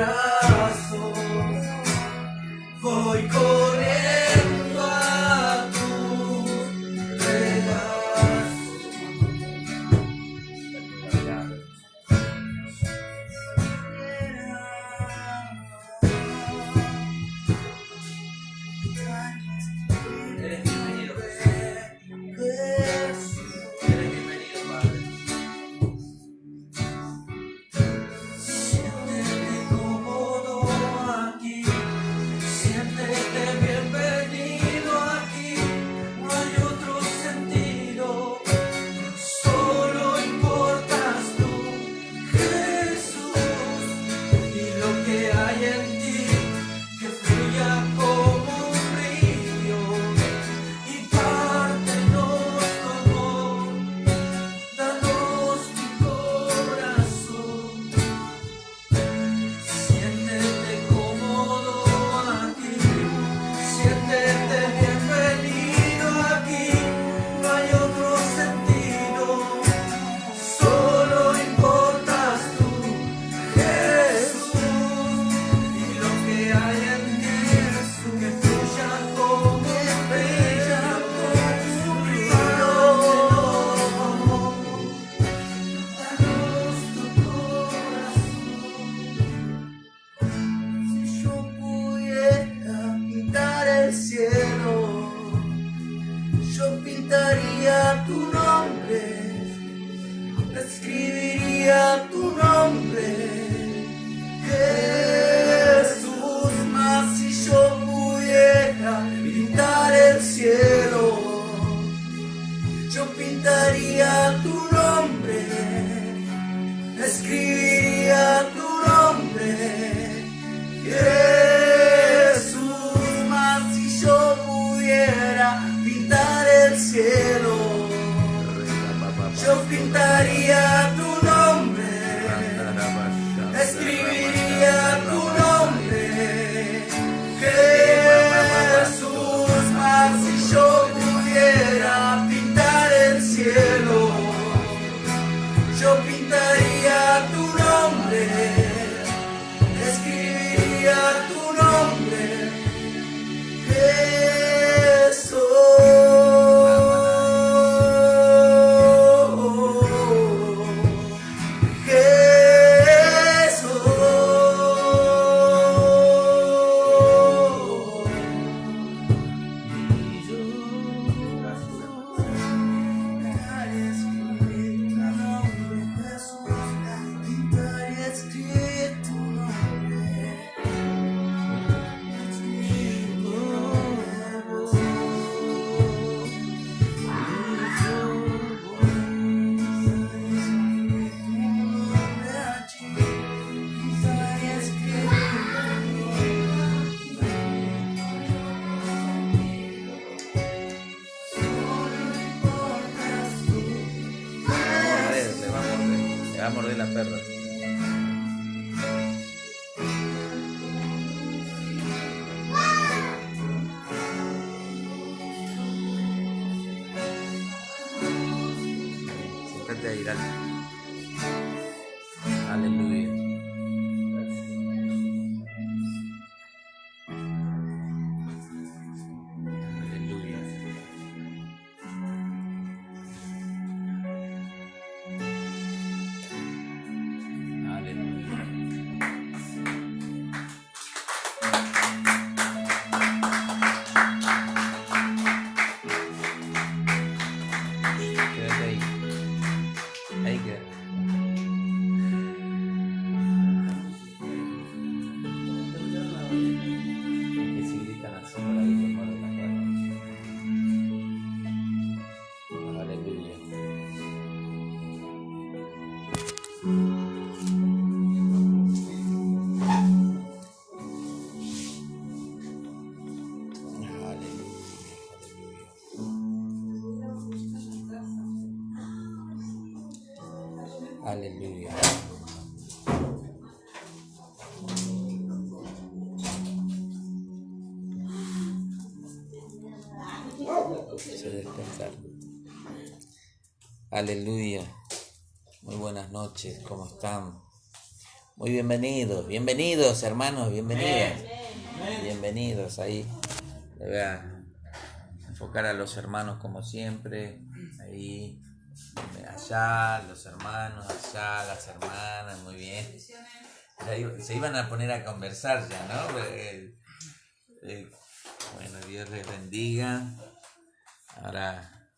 brazos, voy corriendo a tu regazo. Eres bienvenido, Jesús. Eres bienvenido, Padre. Siéntete cómodo aquí, siéntete bienvenido aquí. No hay otro sentido, solo importas tú, Jesús. Y lo que hay en ti, que fluya como un río y pártenos tu amor, danos tu corazón. Siéntete cómodo aquí, siéntete bienvenido aquí. No hay otro sentido, solo importas tú, Jesús. Y lo que hay en ti, que fluya como un río, danos tu corazón. Si yo pudiera pintar el cielo, yo pintaría tu nombre, escribiría tu nombre, Jesús. Mas si yo pudiera pintar el cielo, yo pintaría tu nombre, escribiría tu nombre, Jesús. Mas si yo pudiera pintar el cielo, yo pintaría tu nombre, escribiría tu nombre, Jesús. Mas si yo pudiera pintar el cielo, yo pintaría tu nombre, escribiría tu nombre, Le va a morder la perra. Siéntate ahí, dale. Aleluya. Aleluya. Quédate ahí. Ahí queda. Que si gritan así por ahí, se mueren las ranas. Aleluya. Aleluya. Se despertaron. Aleluya. Muy buenas noches, ¿cómo están? Muy bienvenidos hermanos, bienvenidos ahí. Le voy a enfocar a los hermanos como siempre, ahí, allá, los hermanos, allá, las hermanas, muy bien. Se iban a poner a conversar ya, ¿no? Bueno, Dios les bendiga. Ahora,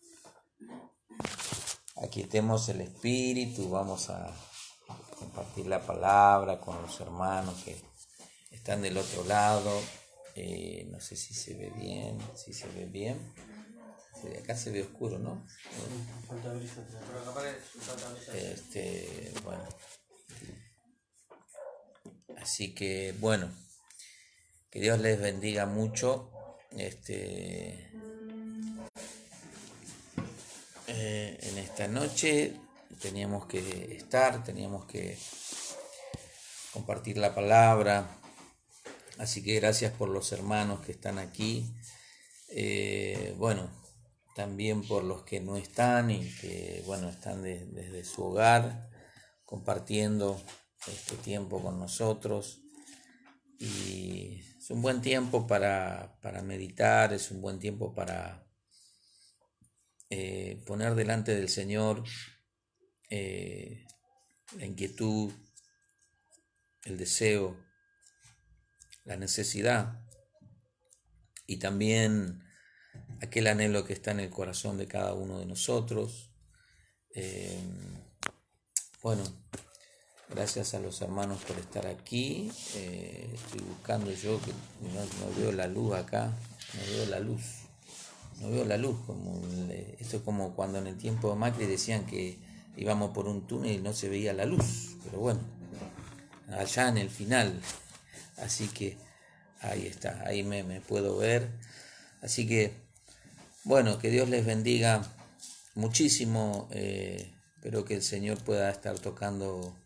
aquietemos el espíritu, vamos a compartir la palabra con los hermanos que están del otro lado. No sé si se ve bien, acá se ve oscuro, ¿no? Bueno, así que bueno, que Dios les bendiga mucho. En esta noche teníamos que compartir la palabra, así que gracias por los hermanos que están aquí, bueno, también por los que no están y que, bueno, están desde su hogar compartiendo este tiempo con nosotros. Y es un buen tiempo para meditar, es un buen tiempo para poner delante del Señor la inquietud, el deseo, la necesidad y también aquel anhelo que está en el corazón de cada uno de nosotros. Bueno, gracias a los hermanos por estar aquí. Estoy buscando yo que no veo la luz acá, no veo la luz. Esto es como cuando en el tiempo de Macri decían que íbamos por un túnel y no se veía la luz, pero bueno, allá en el final, así que ahí está, ahí me puedo ver. Así que bueno, que Dios les bendiga muchísimo. Espero que el Señor pueda estar tocando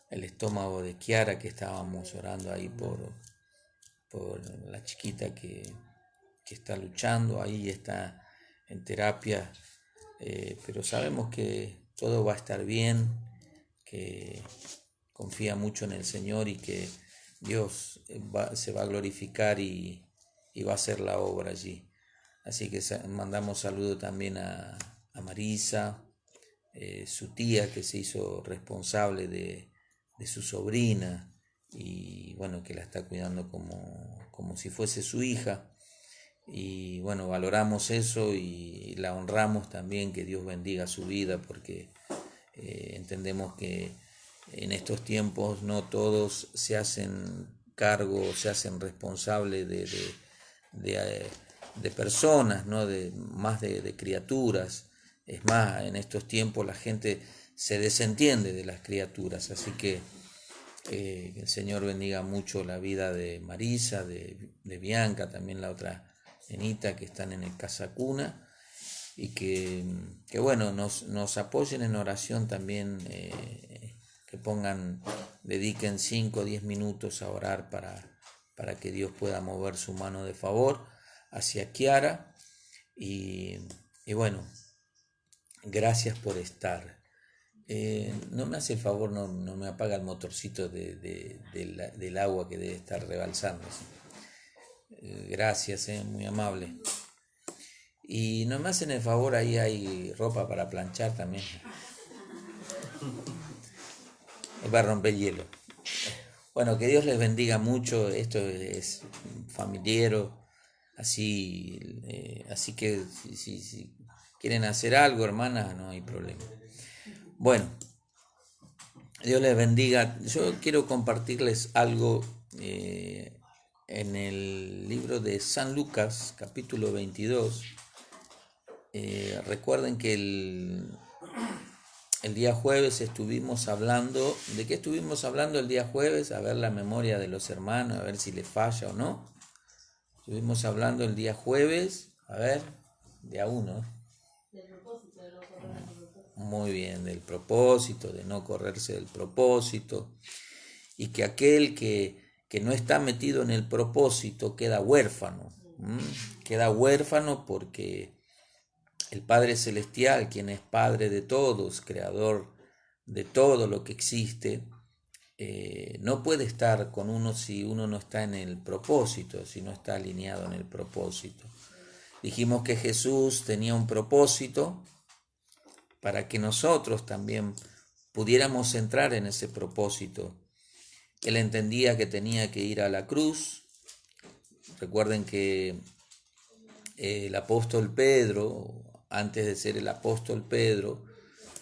el estómago de Kiara, que estábamos orando ahí por la chiquita que está luchando, ahí está en terapia, pero sabemos que todo va a estar bien, que confía mucho en el Señor y que Dios se va a glorificar y va a hacer la obra allí. Así que mandamos saludo también a Marisa, su tía, que se hizo responsable de su sobrina y bueno, que la está cuidando como si fuese su hija. Y bueno, valoramos eso y la honramos también, que Dios bendiga su vida, porque entendemos que en estos tiempos no todos se hacen cargo, se hacen responsables de personas, ¿no? Más de criaturas. Es más, en estos tiempos la gente se desentiende de las criaturas, así que el Señor bendiga mucho la vida de Marisa, de Bianca, también la otra nenita que están en el Casa Cuna, y que bueno, nos apoyen en oración también, que dediquen 5 o 10 minutos a orar para que Dios pueda mover su mano de favor hacia Kiara. Y bueno, gracias por estar. No me hace el favor, no me apaga el motorcito del agua que debe estar rebalsando. Gracias, muy amable. Y no me hacen el favor, ahí hay ropa para planchar también. Va a romper el hielo. Bueno, que Dios les bendiga mucho. Esto es familiero, así que si quieren hacer algo, hermanas, no hay problema. Bueno, Dios les bendiga. Yo quiero compartirles algo en el libro de San Lucas, capítulo 22. Recuerden que el día jueves estuvimos hablando. ¿De qué estuvimos hablando el día jueves? A ver la memoria de los hermanos, a ver si les falla o no. Estuvimos hablando el día jueves, a ver, día 1. Muy bien, del propósito, de no correrse del propósito, y que aquel que no está metido en el propósito queda huérfano. Queda huérfano porque el Padre Celestial, quien es Padre de todos, creador de todo lo que existe, no puede estar con uno si uno no está en el propósito, si no está alineado en el propósito. Dijimos que Jesús tenía un propósito para que nosotros también pudiéramos entrar en ese propósito. Él entendía que tenía que ir a la cruz. Recuerden que el apóstol Pedro, antes de ser el apóstol Pedro,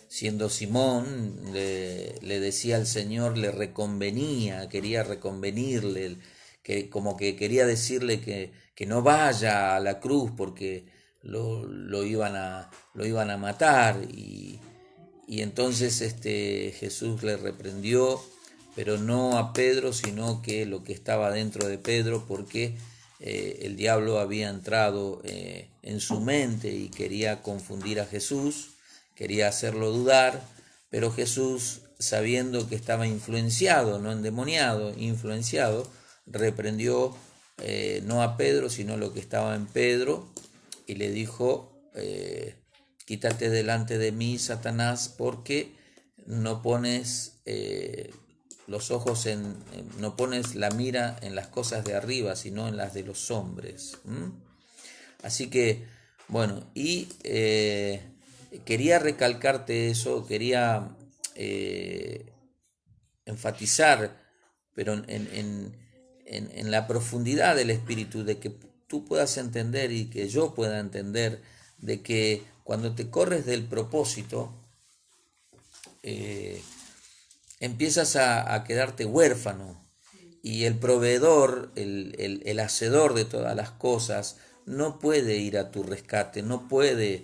siendo Simón, le decía al Señor, le reconvenía, quería reconvenirle, que como que quería decirle que no vaya a la cruz porque lo iban a matar. Y entonces Jesús le reprendió, pero no a Pedro, sino que lo que estaba dentro de Pedro, porque el diablo había entrado en su mente y quería confundir a Jesús, quería hacerlo dudar, pero Jesús, sabiendo que estaba influenciado, no endemoniado, influenciado, reprendió no a Pedro, sino lo que estaba en Pedro, y le dijo, quítate delante de mí, Satanás, porque no pones los ojos no pones la mira en las cosas de arriba, sino en las de los hombres. Así que, bueno, y quería recalcarte eso, quería enfatizar, pero en la profundidad del espíritu, de que tú puedas entender y que yo pueda entender de que cuando te corres del propósito, empiezas a quedarte huérfano, y el proveedor, el hacedor de todas las cosas, no puede ir a tu rescate, no puede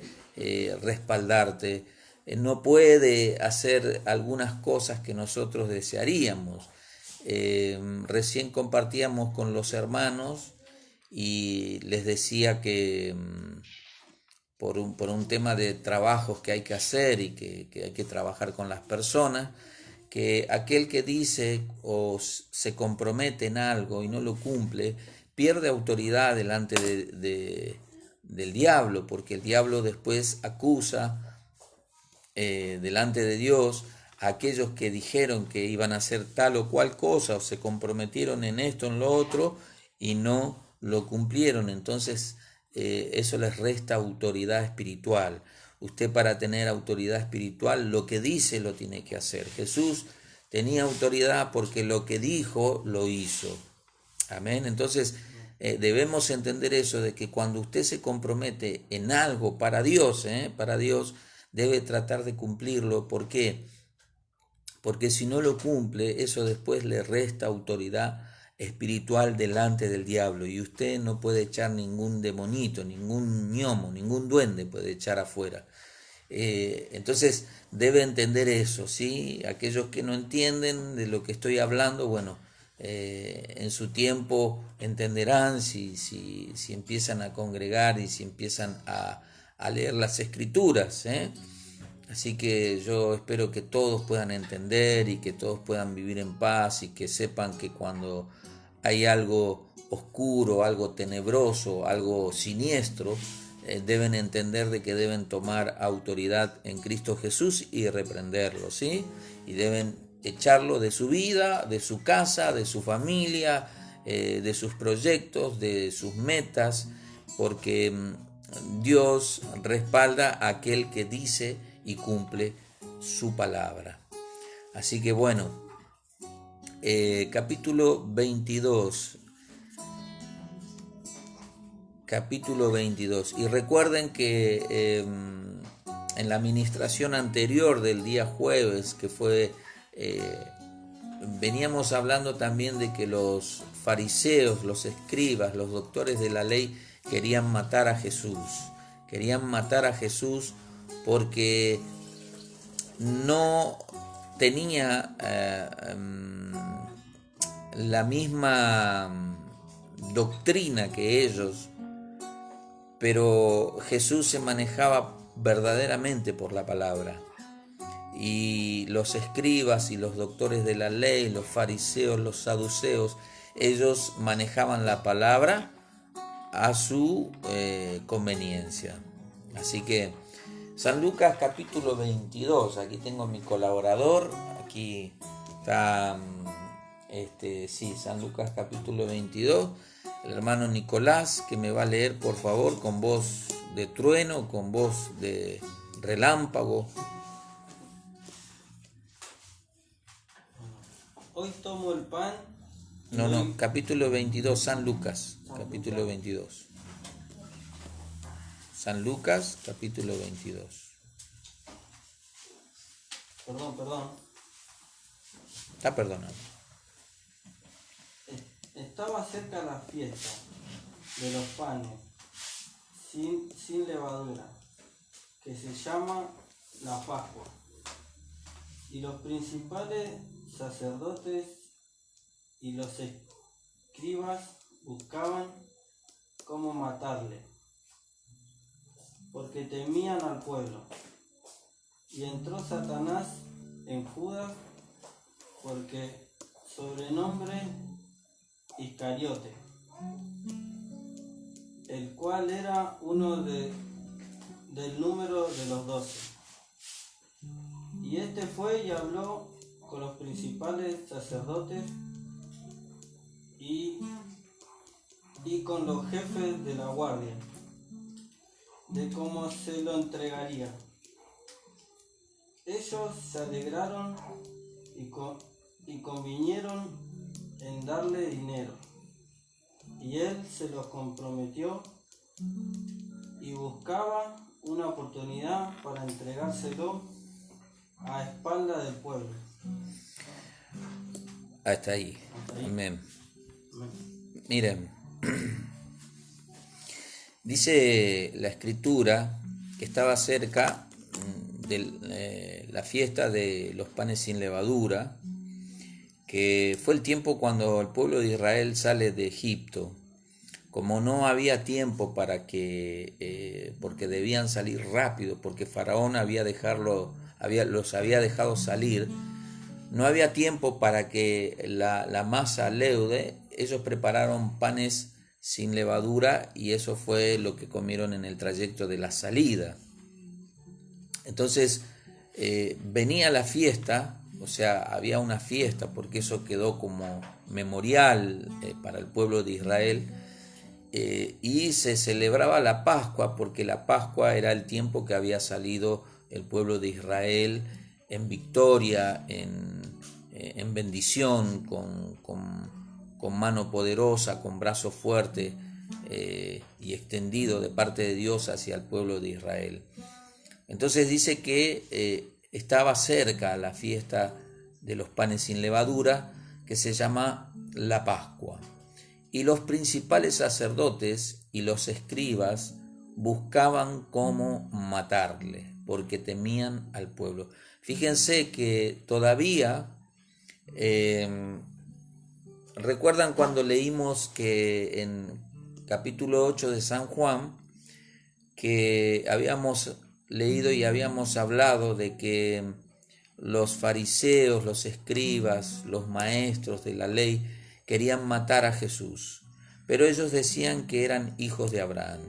respaldarte, no puede hacer algunas cosas que nosotros desearíamos. Recién compartíamos con los hermanos y les decía que por un tema de trabajos que hay que hacer y que hay que trabajar con las personas, que aquel que dice o se compromete en algo y no lo cumple, pierde autoridad delante del diablo, porque el diablo después acusa delante de Dios a aquellos que dijeron que iban a hacer tal o cual cosa, o se comprometieron en esto, en lo otro, y no lo cumplieron. Entonces eso les resta autoridad espiritual. Usted, para tener autoridad espiritual, lo que dice lo tiene que hacer. Jesús tenía autoridad porque lo que dijo lo hizo. Amén. Entonces debemos entender eso, de que cuando usted se compromete en algo para Dios, debe tratar de cumplirlo. ¿Por qué? Porque si no lo cumple, eso después le resta autoridad espiritual delante del diablo, y usted no puede echar ningún demonito, ningún gnomo, ningún duende puede echar afuera. Entonces debe entender eso, ¿sí? Aquellos que no entienden de lo que estoy hablando, bueno, en su tiempo entenderán si empiezan a congregar y si empiezan a leer las escrituras, Así que yo espero que todos puedan entender y que todos puedan vivir en paz, y que sepan que cuando hay algo oscuro, algo tenebroso, algo siniestro, deben entender de que deben tomar autoridad en Cristo Jesús y reprenderlo, ¿sí? Y deben echarlo de su vida, de su casa, de su familia, de sus proyectos, de sus metas, porque Dios respalda a aquel que dice y cumple su palabra. Así que bueno, capítulo 22. Y recuerden que en la administración anterior del día jueves, que fue, veníamos hablando también de que los fariseos, los escribas, los doctores de la ley querían matar a Jesús. Querían matar a Jesús porque no tenía la misma doctrina que ellos, pero Jesús se manejaba verdaderamente por la palabra. Y los escribas y los doctores de la ley, los fariseos, los saduceos, ellos manejaban la palabra a su conveniencia. Así que San Lucas capítulo 22, aquí tengo mi colaborador, aquí Está, sí, San Lucas capítulo 22. El hermano Nicolás, que me va a leer, por favor, con voz de trueno, con voz de relámpago. Hoy tomo el pan. No, capítulo 22, San Lucas, capítulo 22. San Lucas, capítulo 22. Perdón. Está perdonado. Estaba cerca la fiesta de los panes sin levadura, que se llama la Pascua. Y los principales sacerdotes y los escribas buscaban cómo matarle, porque temían al pueblo. Y entró Satanás en Judas, porque sobrenombre Iscariote, el cual era uno del número de los 12. Y este fue y habló con los principales sacerdotes y con los jefes de la guardia, de cómo se lo entregaría. Ellos se alegraron y convinieron en darle dinero, y él se los comprometió y buscaba una oportunidad para entregárselo a espalda del pueblo. Hasta ahí. Amén. Miren, dice la escritura que estaba cerca de la fiesta de los panes sin levadura, que fue el tiempo cuando el pueblo de Israel sale de Egipto. Como no había tiempo para que, porque debían salir rápido, porque Faraón los había dejado salir, no había tiempo para que la masa leude. Ellos prepararon panes sin levadura y eso fue lo que comieron en el trayecto de la salida. Entonces venía la fiesta, o sea, había una fiesta, porque eso quedó como memorial para el pueblo de Israel, y se celebraba la Pascua, porque la Pascua era el tiempo que había salido el pueblo de Israel en victoria, en bendición, con mano poderosa, con brazo fuerte y extendido de parte de Dios hacia el pueblo de Israel. Entonces dice que estaba cerca la fiesta de los panes sin levadura, que se llama la Pascua. Y los principales sacerdotes y los escribas buscaban cómo matarle, porque temían al pueblo. Fíjense que todavía, recuerdan cuando leímos que en capítulo 8 de San Juan, que habíamos leído y habíamos hablado de que los fariseos, los escribas, los maestros de la ley querían matar a Jesús, pero ellos decían que eran hijos de Abraham,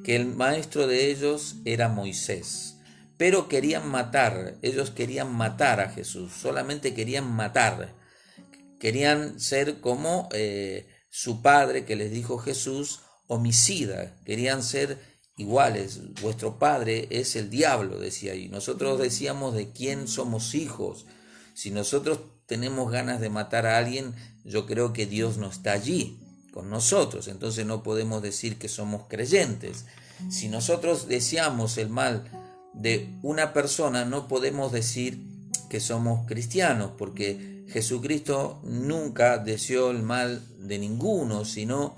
que el maestro de ellos era Moisés, pero ellos querían matar a Jesús, solamente querían matar, querían ser como su padre, que les dijo Jesús, homicida, querían ser iguales. Vuestro padre es el diablo, decía, y nosotros decíamos de quién somos hijos. Si nosotros tenemos ganas de matar a alguien, yo creo que Dios no está allí con nosotros, entonces no podemos decir que somos creyentes. Si nosotros deseamos el mal de una persona, no podemos decir que somos cristianos, porque Jesucristo nunca deseó el mal de ninguno, sino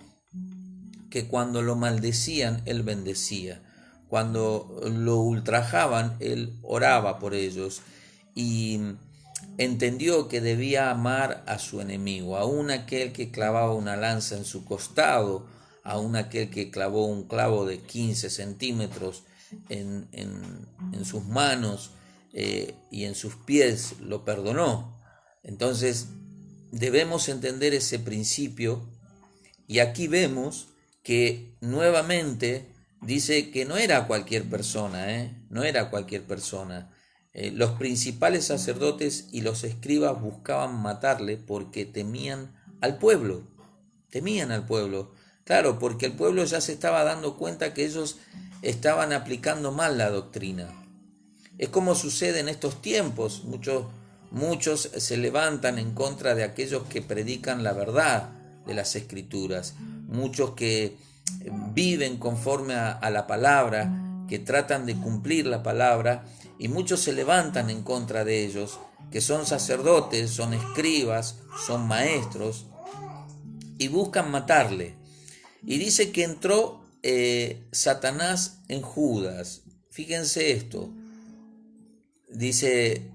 que cuando lo maldecían, Él bendecía. Cuando lo ultrajaban, Él oraba por ellos y entendió que debía amar a su enemigo, aun aquel que clavaba una lanza en su costado, aun aquel que clavó un clavo de 15 centímetros en sus manos y en sus pies, lo perdonó. Entonces debemos entender ese principio, y aquí vemos que nuevamente dice que no era cualquier persona, no era cualquier persona. Los principales sacerdotes y los escribas buscaban matarle porque temían al pueblo. Temían al pueblo. Claro, porque el pueblo ya se estaba dando cuenta que ellos estaban aplicando mal la doctrina. Es como sucede en estos tiempos. Muchos se levantan en contra de aquellos que predican la verdad de las Escrituras. Muchos que viven conforme a la palabra, que tratan de cumplir la palabra, y muchos se levantan en contra de ellos, que son sacerdotes, son escribas, son maestros, y buscan matarle. Y dice que entró Satanás en Judas. Fíjense esto. Dice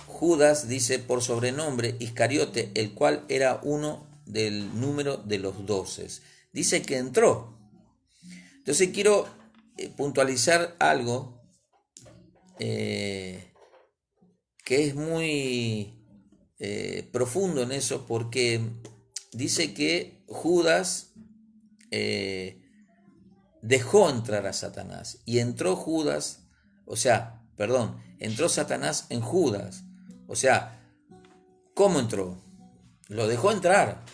Judas, dice por sobrenombre Iscariote, el cual era uno del número de los 12. Dice que entró. Entonces quiero puntualizar algo que es muy profundo en eso, porque dice que Judas dejó entrar a Satanás y entró entró Satanás en Judas. O sea, ¿cómo entró? Lo dejó entrar.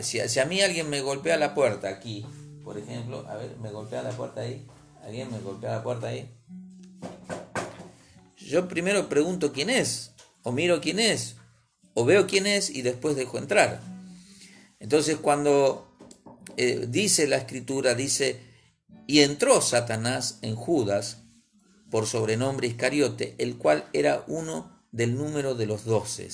Si a mí alguien me golpea la puerta aquí, por ejemplo, a ver, me golpea la puerta ahí, alguien me golpea la puerta ahí, yo primero pregunto quién es, o miro quién es, o veo quién es y después dejo entrar. Entonces cuando dice la Escritura, dice, y entró Satanás en Judas, por sobrenombre Iscariote, el cual era uno del número de los 12.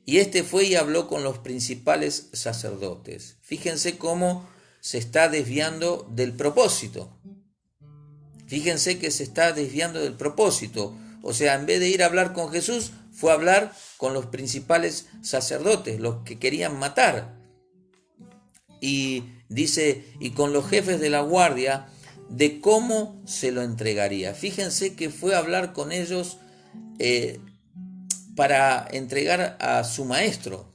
Y este fue y habló con los principales sacerdotes. Fíjense cómo se está desviando del propósito. Fíjense que se está desviando del propósito. O sea, en vez de ir a hablar con Jesús, fue a hablar con los principales sacerdotes, los que querían matar. Y dice, y con los jefes de la guardia, de cómo se lo entregaría. Fíjense que fue a hablar con ellos para entregar a su maestro,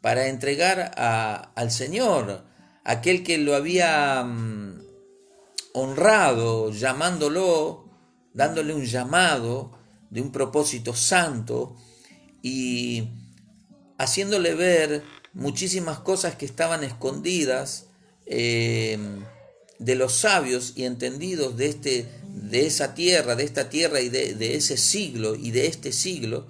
para entregar al Señor, aquel que lo había honrado, llamándolo, dándole un llamado de un propósito santo y haciéndole ver muchísimas cosas que estaban escondidas de los sabios y entendidos de esta tierra y de ese siglo y de este siglo,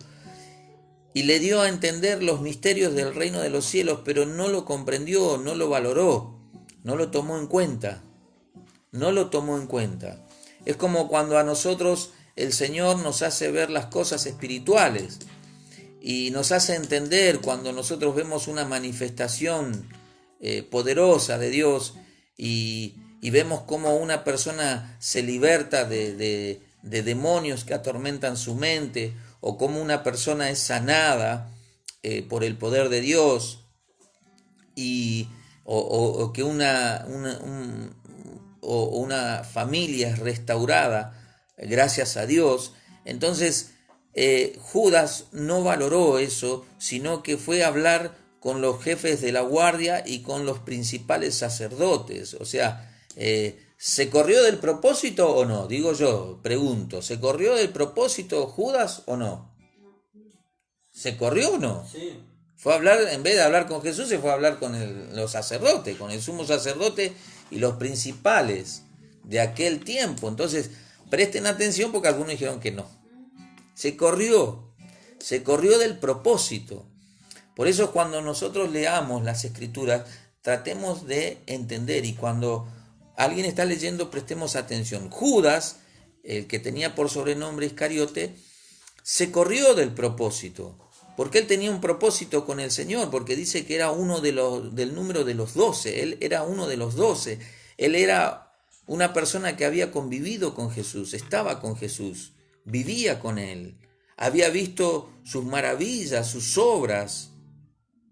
y le dio a entender los misterios del reino de los cielos, pero no lo comprendió, no lo valoró, no lo tomó en cuenta, Es como cuando a nosotros el Señor nos hace ver las cosas espirituales y nos hace entender cuando nosotros vemos una manifestación poderosa de Dios y vemos cómo una persona se liberta de demonios que atormentan su mente, o cómo una persona es sanada por el poder de Dios, o que una familia es restaurada gracias a Dios. Entonces Judas no valoró eso, sino que fue a hablar con los jefes de la guardia y con los principales sacerdotes. O sea, ¿se corrió del propósito o no? Digo yo, pregunto, ¿se corrió del propósito Judas o no? ¿Se corrió o no? Sí. Fue a hablar, en vez de hablar con Jesús, se fue a hablar con los sacerdotes, con el sumo sacerdote y los principales de aquel tiempo. Entonces, presten atención porque algunos dijeron que no. Se corrió del propósito. Por eso cuando nosotros leamos las Escrituras, tratemos de entender, y cuando alguien está leyendo, prestemos atención. Judas, el que tenía por sobrenombre Iscariote, se corrió del propósito, porque él tenía un propósito con el Señor, porque dice que era uno del número de los 12, él era uno de los 12, él era una persona que había convivido con Jesús, estaba con Jesús, vivía con él, había visto sus maravillas, sus obras,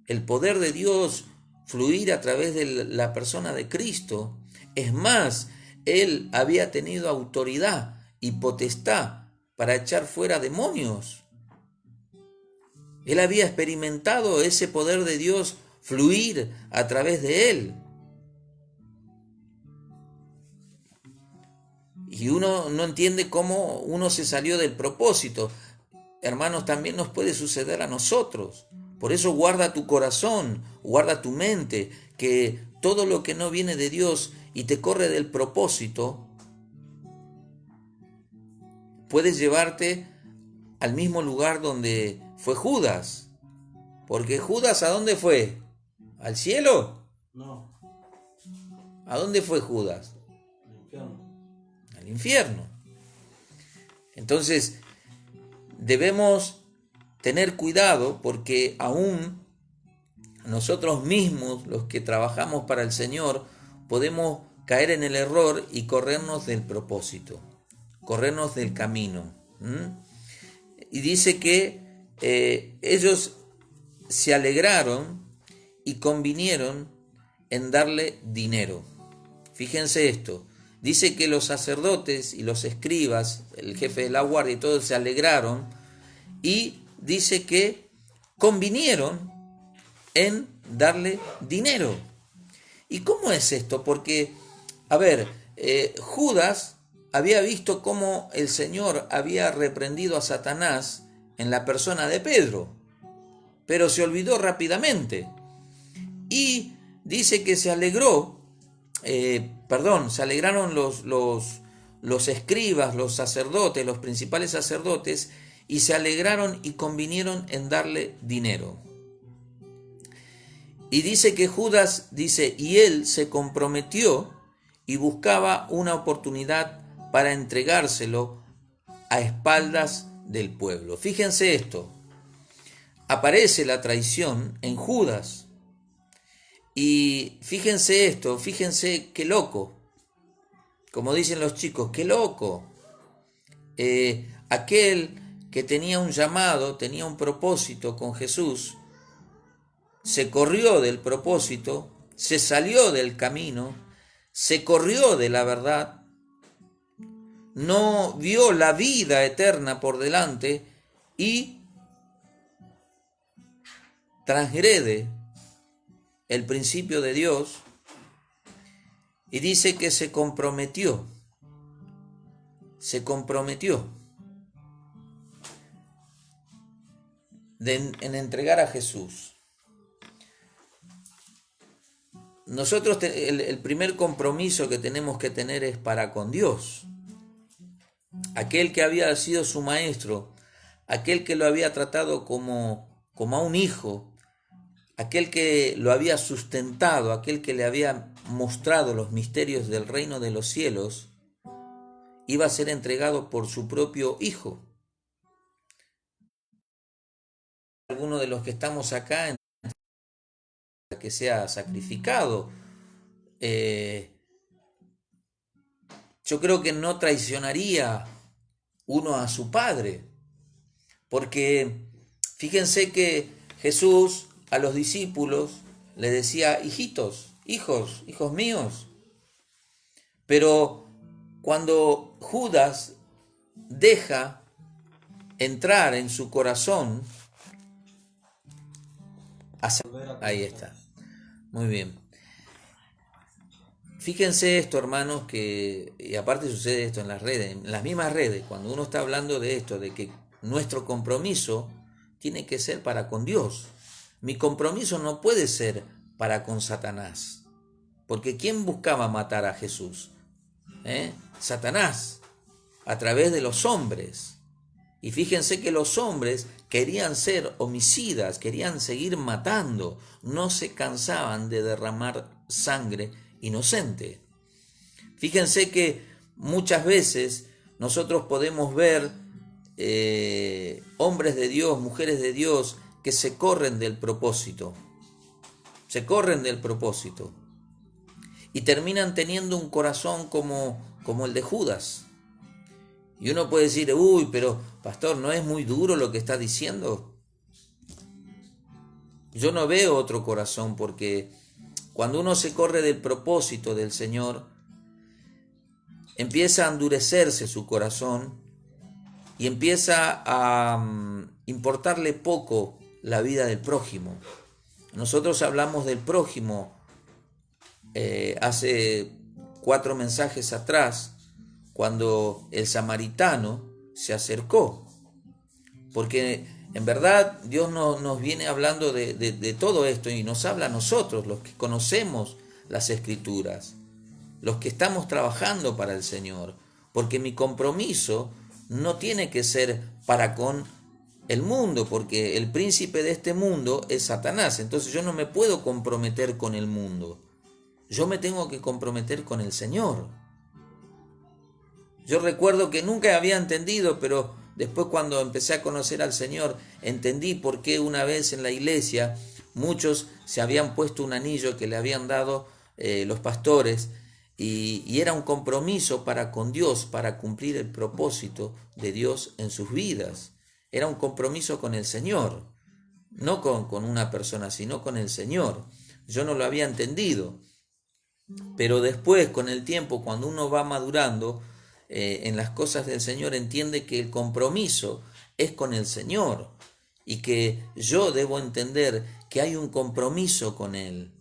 el poder de Dios fluir a través de la persona de Cristo. Es más, él había tenido autoridad y potestad para echar fuera demonios. Él había experimentado ese poder de Dios fluir a través de él. Y uno no entiende cómo uno se salió del propósito. Hermanos, también nos puede suceder a nosotros. Por eso guarda tu corazón, guarda tu mente, que todo lo que no viene de Dios y te corre del propósito, puede llevarte al mismo lugar donde fue Judas. Porque Judas, ¿a dónde fue? ¿Al cielo? No, ¿A dónde fue Judas? al infierno. Al infierno. Entonces, debemos tener cuidado porque aún nosotros mismos, los que trabajamos para el Señor, podemos caer en el error y corrernos del propósito, corrernos del camino. Y dice que ellos se alegraron y convinieron en darle dinero. Fíjense esto. Dice que los sacerdotes y los escribas, el jefe de la guardia y todos se alegraron, y dice que convinieron en darle dinero. ¿Y cómo es esto? Porque, a ver, Judas había visto cómo el Señor había reprendido a Satanás en la persona de Pedro, pero se olvidó rápidamente. Y dice que se alegró, se alegraron los escribas, los sacerdotes, los principales sacerdotes, y se alegraron y convinieron en darle dinero. Y dice que Judas, y él se comprometió y buscaba una oportunidad para entregárselo a espaldas del pueblo. Fíjense esto, aparece la traición en Judas. Y fíjense esto, fíjense qué loco, como dicen los chicos, qué loco. Aquel que tenía un llamado, tenía un propósito con Jesús, se corrió del propósito, se salió del camino, se corrió de la verdad, no vio la vida eterna por delante y transgrede el principio de Dios, y dice que se comprometió en entregar a Jesús. Nosotros el primer compromiso que tenemos que tener es para con Dios. Aquel que había sido su maestro, aquel que lo había tratado como a un hijo, aquel que lo había sustentado, aquel que le había mostrado los misterios del reino de los cielos, iba a ser entregado por su propio hijo. Alguno de los que estamos acá que sea sacrificado. Yo creo que no traicionaría uno a su padre, porque fíjense que Jesús a los discípulos le decía hijitos, hijos míos, pero cuando Judas deja entrar en su corazón, ahí está, muy bien. Fíjense esto, hermanos, y aparte sucede esto en las redes, en las mismas redes, cuando uno está hablando de esto, de que nuestro compromiso tiene que ser para con Dios. Mi compromiso no puede ser para con Satanás, porque ¿quién buscaba matar a Jesús? Satanás, a través de los hombres. Y fíjense que los hombres querían ser homicidas, querían seguir matando, no se cansaban de derramar sangre inocente. Fíjense que muchas veces nosotros podemos ver hombres de Dios, mujeres de Dios, que se corren del propósito, y terminan teniendo un corazón como el de Judas. Y uno puede decir, uy, pero pastor, ¿no es muy duro lo que está diciendo? Yo no veo otro corazón, porque cuando uno se corre del propósito del Señor, empieza a endurecerse su corazón y empieza a importarle poco la vida del prójimo. Nosotros hablamos del prójimo hace 4 mensajes atrás, cuando el samaritano se acercó. Porque en verdad Dios nos viene hablando de todo esto y nos habla a nosotros, los que conocemos las Escrituras, los que estamos trabajando para el Señor. Porque mi compromiso no tiene que ser para con el mundo, porque el príncipe de este mundo es Satanás. Entonces yo no me puedo comprometer con el mundo. Yo me tengo que comprometer con el Señor. Yo recuerdo que nunca había entendido, pero después cuando empecé a conocer al Señor, entendí por qué una vez en la iglesia muchos se habían puesto un anillo que le habían dado los pastores, y era un compromiso para con Dios, para cumplir el propósito de Dios en sus vidas. Era un compromiso con el Señor, no con una persona, sino con el Señor. Yo no lo había entendido, pero después, con el tiempo, cuando uno va madurando en las cosas del Señor, entiende que el compromiso es con el Señor y que yo debo entender que hay un compromiso con Él,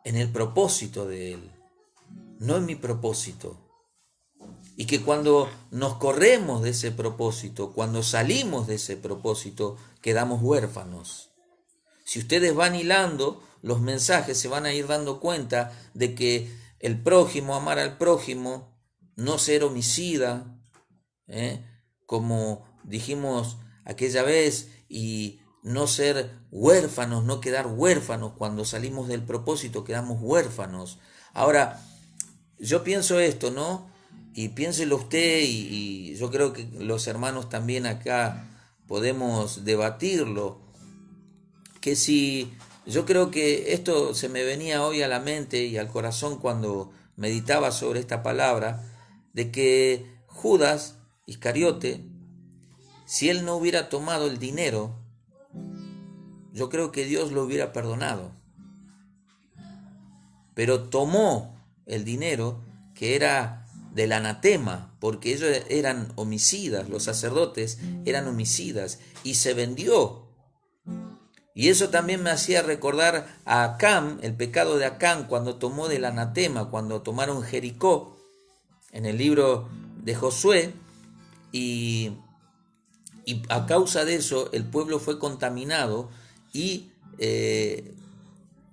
en el propósito de Él, no en mi propósito. Y que cuando nos corremos de ese propósito, cuando salimos de ese propósito, quedamos huérfanos. Si ustedes van hilando los mensajes, se van a ir dando cuenta de que el prójimo, amar al prójimo, no ser homicida, como dijimos aquella vez, y no ser huérfanos, no quedar huérfanos. Cuando salimos del propósito quedamos huérfanos. Ahora, yo pienso esto, ¿no? Y piénselo usted, y yo creo que los hermanos también acá podemos debatirlo, que si yo creo que esto se me venía hoy a la mente y al corazón cuando meditaba sobre esta palabra, de que Judas Iscariote, si él no hubiera tomado el dinero, yo creo que Dios lo hubiera perdonado. Pero tomó el dinero que era del anatema, porque ellos eran homicidas, los sacerdotes eran homicidas, y se vendió. Y eso también me hacía recordar a Acán, el pecado de Acán, cuando tomó del anatema, cuando tomaron Jericó, en el libro de Josué, y a causa de eso el pueblo fue contaminado y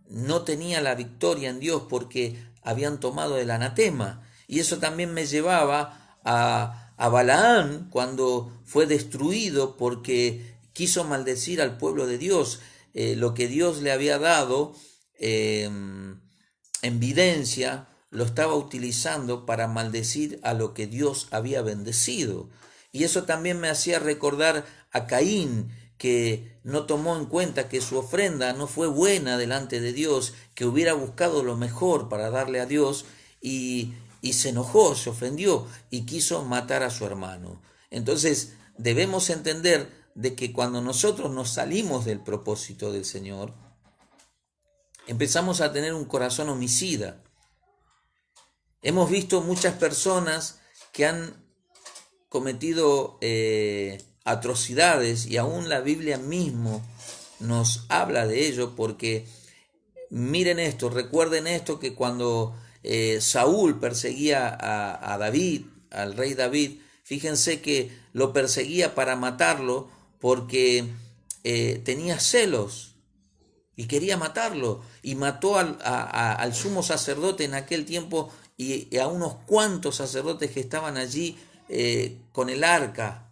no tenía la victoria en Dios porque habían tomado el anatema. Y eso también me llevaba a Balaán, cuando fue destruido porque quiso maldecir al pueblo de Dios. Lo que Dios le había dado en evidencia lo estaba utilizando para maldecir a lo que Dios había bendecido. Y eso también me hacía recordar a Caín, que no tomó en cuenta que su ofrenda no fue buena delante de Dios, que hubiera buscado lo mejor para darle a Dios, y se enojó, se ofendió y quiso matar a su hermano. Entonces debemos entender de que cuando nosotros nos salimos del propósito del Señor, empezamos a tener un corazón homicida. Hemos visto muchas personas que han cometido atrocidades, y aún la Biblia mismo nos habla de ello, porque miren esto, recuerden esto, que cuando Saúl perseguía a David, al rey David, fíjense que lo perseguía para matarlo porque tenía celos y quería matarlo, y mató al sumo sacerdote en aquel tiempo y a unos cuantos sacerdotes que estaban allí con el arca.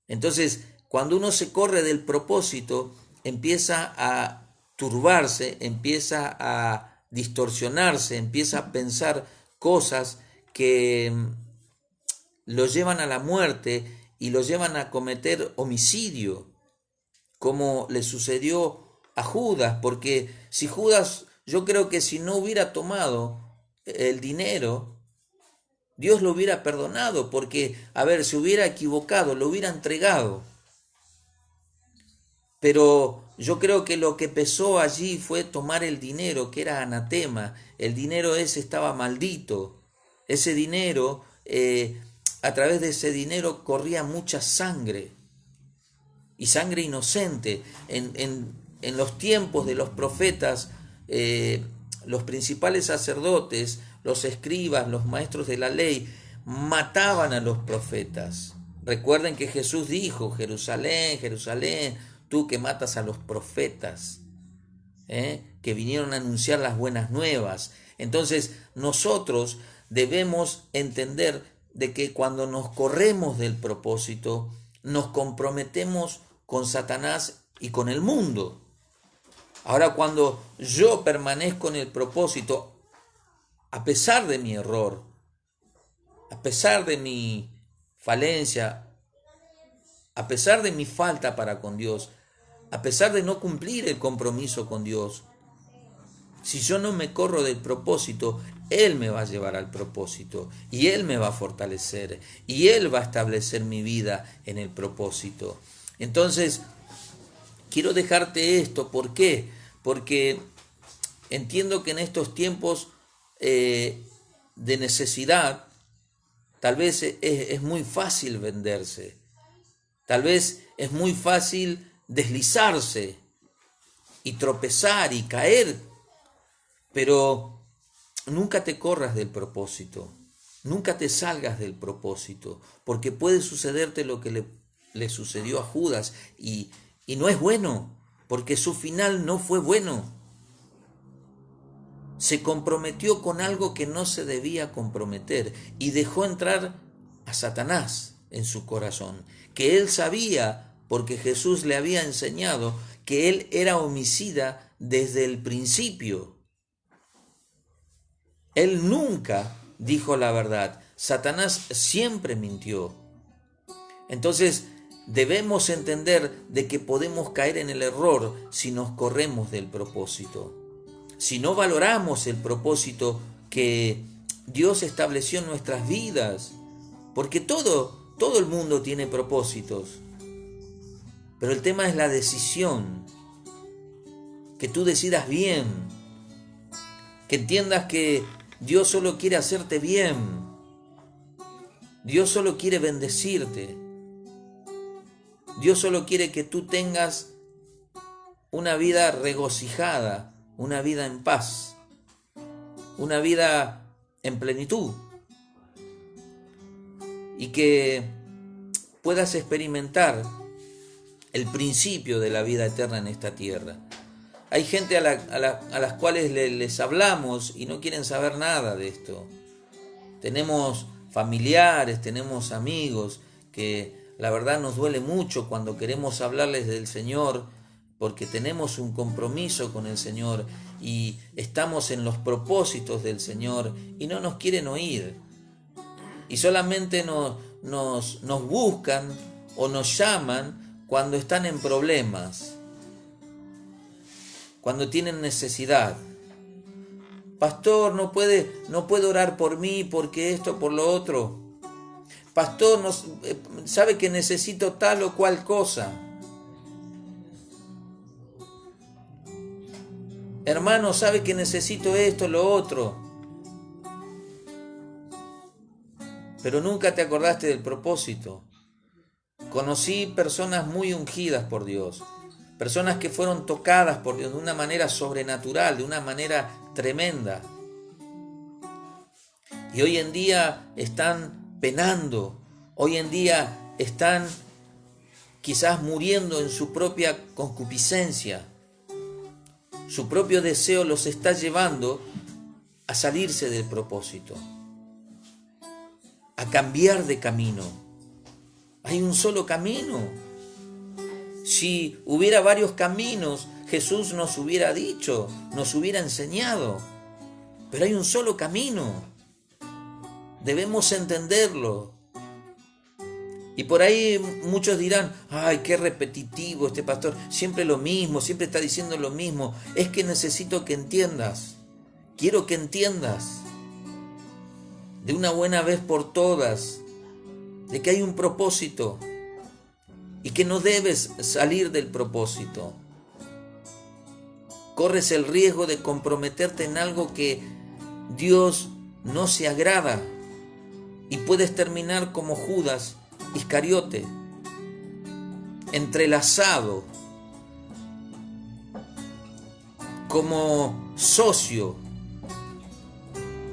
Entonces, cuando uno se corre del propósito, empieza a turbarse, empieza a distorsionarse, empieza a pensar cosas que lo llevan a la muerte y lo llevan a cometer homicidio, como le sucedió a Judas, porque si Judas, yo creo que si no hubiera tomado el dinero, Dios lo hubiera perdonado, porque, a ver, se hubiera equivocado, lo hubiera entregado. Pero yo creo que lo que pesó allí fue tomar el dinero, que era anatema. El dinero ese estaba maldito. Ese dinero, a través de ese dinero corría mucha sangre, y sangre inocente. En los tiempos de los profetas, los principales sacerdotes los escribas, los maestros de la ley, mataban a los profetas. Recuerden que Jesús dijo: Jerusalén, Jerusalén, tú que matas a los profetas, que vinieron a anunciar las buenas nuevas. Entonces nosotros debemos entender de que cuando nos corremos del propósito, nos comprometemos con Satanás y con el mundo. Ahora, cuando yo permanezco en el propósito, a pesar de mi error, a pesar de mi falencia, a pesar de mi falta para con Dios, a pesar de no cumplir el compromiso con Dios, si yo no me corro del propósito, Él me va a llevar al propósito y Él me va a fortalecer y Él va a establecer mi vida en el propósito. Entonces, quiero dejarte esto. ¿Por qué? Porque entiendo que en estos tiempos de necesidad, tal vez es muy fácil venderse, tal vez es muy fácil deslizarse y tropezar y caer, pero nunca te corras del propósito, nunca te salgas del propósito, porque puede sucederte lo que le sucedió a Judas y no es bueno, porque su final no fue bueno. Se comprometió con algo que no se debía comprometer y dejó entrar a Satanás en su corazón, que él sabía, porque Jesús le había enseñado, que él era homicida desde el principio. Él nunca dijo la verdad. Satanás siempre mintió. Entonces, debemos entender de que podemos caer en el error si nos corremos del propósito. Si no valoramos el propósito que Dios estableció en nuestras vidas, porque todo el mundo tiene propósitos, pero el tema es la decisión, que tú decidas bien, que entiendas que Dios solo quiere hacerte bien, Dios solo quiere bendecirte, Dios solo quiere que tú tengas una vida regocijada, una vida en paz, una vida en plenitud, y que puedas experimentar el principio de la vida eterna en esta tierra. Hay gente a las cuales les hablamos y no quieren saber nada de esto. Tenemos familiares, tenemos amigos que la verdad nos duele mucho cuando queremos hablarles del Señor, porque tenemos un compromiso con el Señor y estamos en los propósitos del Señor y no nos quieren oír. Y solamente nos buscan o nos llaman cuando están en problemas, cuando tienen necesidad. Pastor, no puede orar por mí porque esto, por lo otro. Pastor, sabe que necesito tal o cual cosa. Hermano, sabe que necesito esto, lo otro. Pero nunca te acordaste del propósito. Conocí personas muy ungidas por Dios, personas que fueron tocadas por Dios de una manera sobrenatural, de una manera tremenda. Y hoy en día están penando, hoy en día están quizás muriendo en su propia concupiscencia. Su propio deseo los está llevando a salirse del propósito, a cambiar de camino. Hay un solo camino. Si hubiera varios caminos, Jesús nos hubiera dicho, nos hubiera enseñado. Pero hay un solo camino. Debemos entenderlo. Y por ahí muchos dirán: ay, qué repetitivo este pastor, siempre lo mismo, siempre está diciendo lo mismo. Es que necesito que entiendas, quiero que entiendas de una buena vez por todas, de que hay un propósito y que no debes salir del propósito. Corres el riesgo de comprometerte en algo que Dios no se agrada y puedes terminar como Judas Iscariote, entrelazado como socio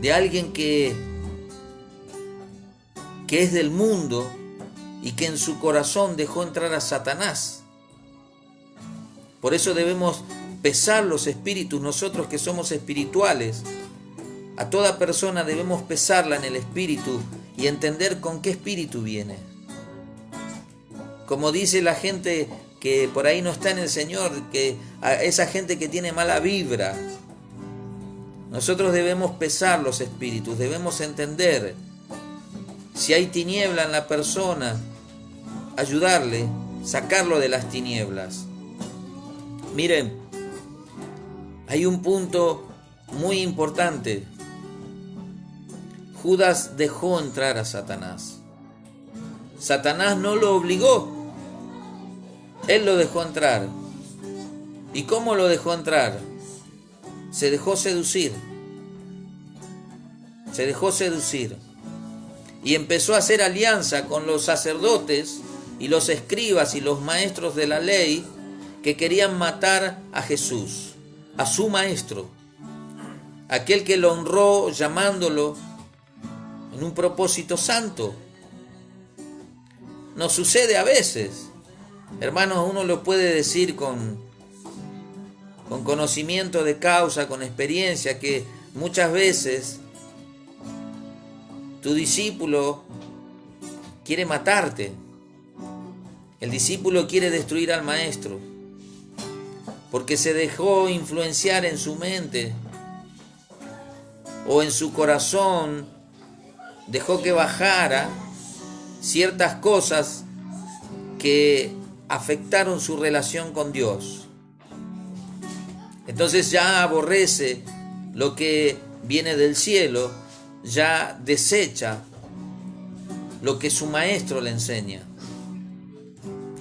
de alguien que es del mundo y que en su corazón dejó entrar a Satanás. Por eso debemos pesar los espíritus, nosotros que somos espirituales. A toda persona debemos pesarla en el espíritu y entender con qué espíritu viene. Como dice la gente que por ahí no está en el Señor, que a esa gente que tiene mala vibra, nosotros debemos pesar los espíritus, debemos entender si hay tiniebla en la persona, ayudarle, sacarlo de las tinieblas. Miren, hay un punto muy importante. Judas dejó entrar a Satanás. Satanás no lo obligó. Él lo dejó entrar. ¿Y cómo lo dejó entrar? Se dejó seducir. Se dejó seducir. Y empezó a hacer alianza con los sacerdotes y los escribas y los maestros de la ley que querían matar a Jesús, a su maestro, aquel que lo honró llamándolo en un propósito santo. Nos sucede a veces, hermanos, uno lo puede decir con conocimiento de causa, con experiencia, que muchas veces tu discípulo quiere matarte. El discípulo quiere destruir al maestro porque se dejó influenciar en su mente o en su corazón, dejó que bajara ciertas cosas que afectaron su relación con Dios. Entonces ya aborrece lo que viene del cielo, ya desecha lo que su maestro le enseña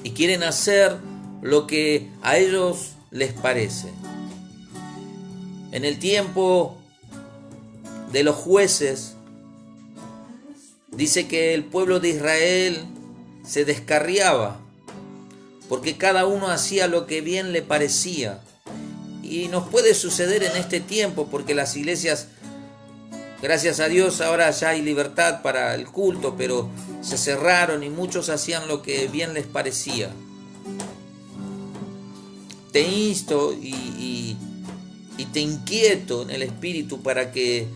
y quieren hacer lo que a ellos les parece. En el tiempo de los jueces, dice que el pueblo de Israel se descarriaba porque cada uno hacía lo que bien le parecía. Y nos puede suceder en este tiempo porque las iglesias, gracias a Dios, ahora ya hay libertad para el culto, pero se cerraron y muchos hacían lo que bien les parecía. Te insto y te inquieto en el espíritu para que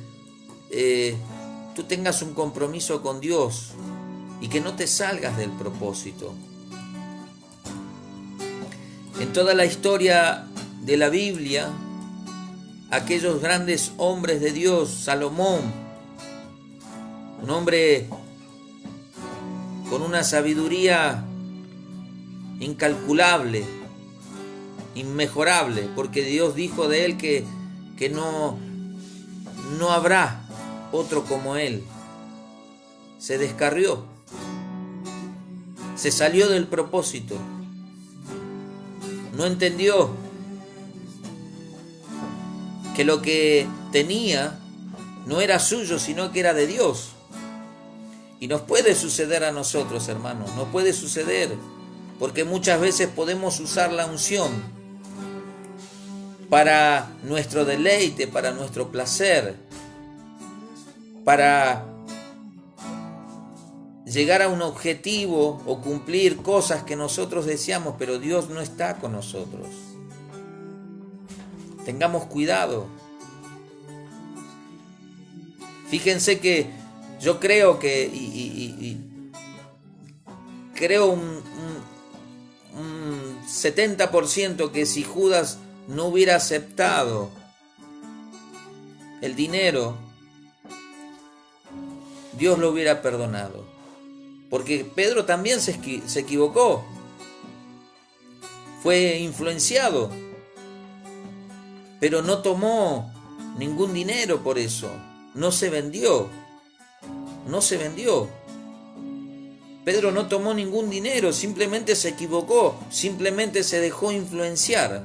tú tengas un compromiso con Dios y que no te salgas del propósito. En toda la historia de la Biblia, aquellos grandes hombres de Dios, Salomón, un hombre con una sabiduría incalculable, inmejorable, porque Dios dijo de él que no habrá otro como él. Se descarrió, se salió del propósito, no entendió que lo que tenía no era suyo, sino que era de Dios. Y nos puede suceder a nosotros, hermanos, nos puede suceder, porque muchas veces podemos usar la unción para nuestro deleite, para nuestro placer, para llegar a un objetivo o cumplir cosas que nosotros deseamos, pero Dios no está con nosotros. Tengamos cuidado. Fíjense que yo creo que creo un 70% que si Judas no hubiera aceptado el dinero, Dios lo hubiera perdonado. Porque Pedro también se equivocó. Fue influenciado. Pero no tomó ningún dinero por eso. No se vendió. No se vendió. Pedro no tomó ningún dinero, simplemente se equivocó, simplemente se dejó influenciar.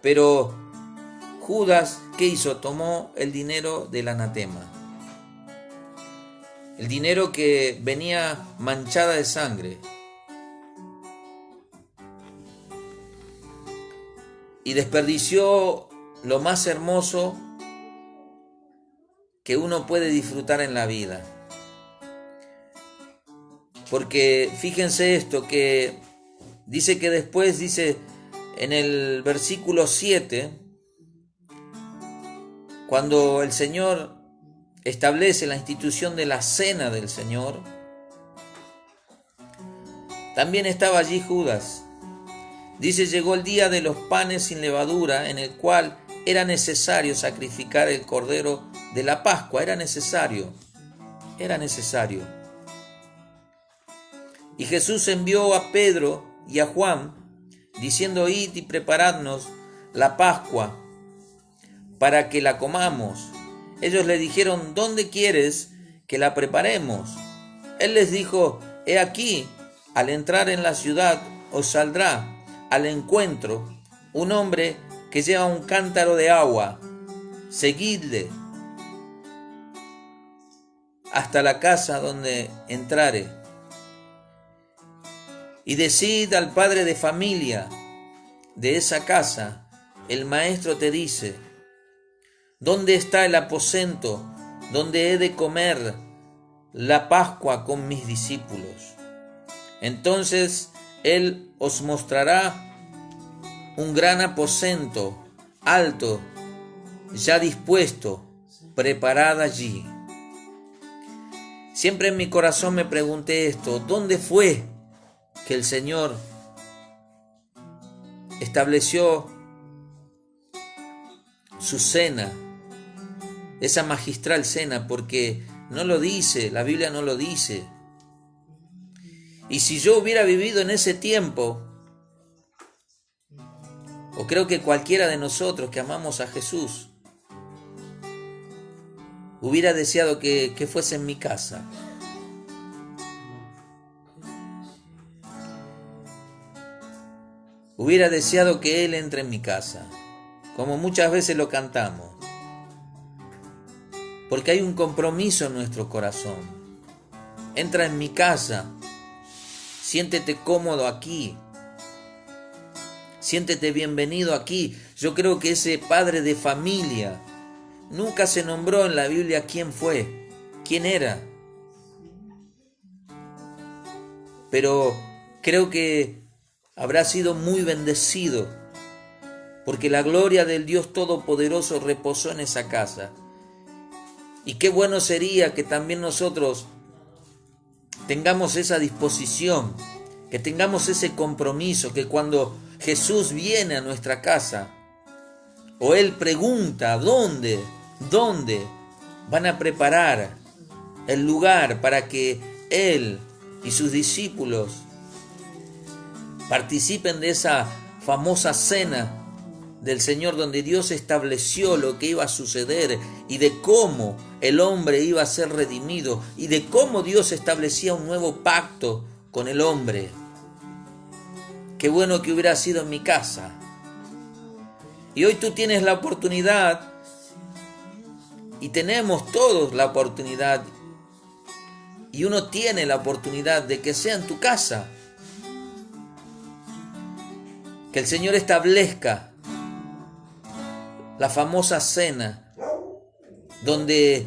Pero Judas, ¿qué hizo? Tomó el dinero del anatema. El dinero que venía manchada de sangre. Y desperdició lo más hermoso que uno puede disfrutar en la vida. Porque fíjense esto, que dice que después, dice en el versículo 7, cuando el Señor establece la institución de la cena del Señor, también estaba allí Judas. Dice, llegó el día de los panes sin levadura, en el cual era necesario sacrificar el cordero de la Pascua. Era necesario. Y Jesús envió a Pedro y a Juan, diciendo, id y preparadnos la Pascua para que la comamos. Ellos le dijeron, ¿dónde quieres que la preparemos? Él les dijo, he aquí, al entrar en la ciudad os saldrá al encuentro un hombre que lleva un cántaro de agua. Seguidle hasta la casa donde entrare. Y decid al padre de familia de esa casa, el maestro te dice, ¿dónde está el aposento donde he de comer la Pascua con mis discípulos? Entonces él os mostrará un gran aposento alto, ya dispuesto, preparado allí. Siempre en mi corazón me pregunté esto, ¿dónde fue que el Señor estableció su cena, esa magistral cena? Porque no lo dice, la Biblia no lo dice. Y si yo hubiera vivido en ese tiempo, o creo que cualquiera de nosotros que amamos a Jesús, hubiera deseado que fuese en mi casa. Hubiera deseado que Él entre en mi casa, como muchas veces lo cantamos. Porque hay un compromiso en nuestro corazón. Entra en mi casa, siéntete cómodo aquí, siéntete bienvenido aquí. Yo creo que ese padre de familia, nunca se nombró en la Biblia quién fue, quién era. Pero creo que habrá sido muy bendecido, porque la gloria del Dios Todopoderoso reposó en esa casa. Y qué bueno sería que también nosotros tengamos esa disposición, que tengamos ese compromiso, que cuando Jesús viene a nuestra casa, o Él pregunta, ¿dónde van a preparar el lugar para que Él y sus discípulos participen de esa famosa cena del Señor, donde Dios estableció lo que iba a suceder y de cómo el hombre iba a ser redimido y de cómo Dios establecía un nuevo pacto con el hombre? Qué bueno que hubiera sido en mi casa. Y hoy tú tienes la oportunidad, y tenemos todos la oportunidad, y uno tiene la oportunidad de que sea en tu casa. Que el Señor establezca la famosa cena, donde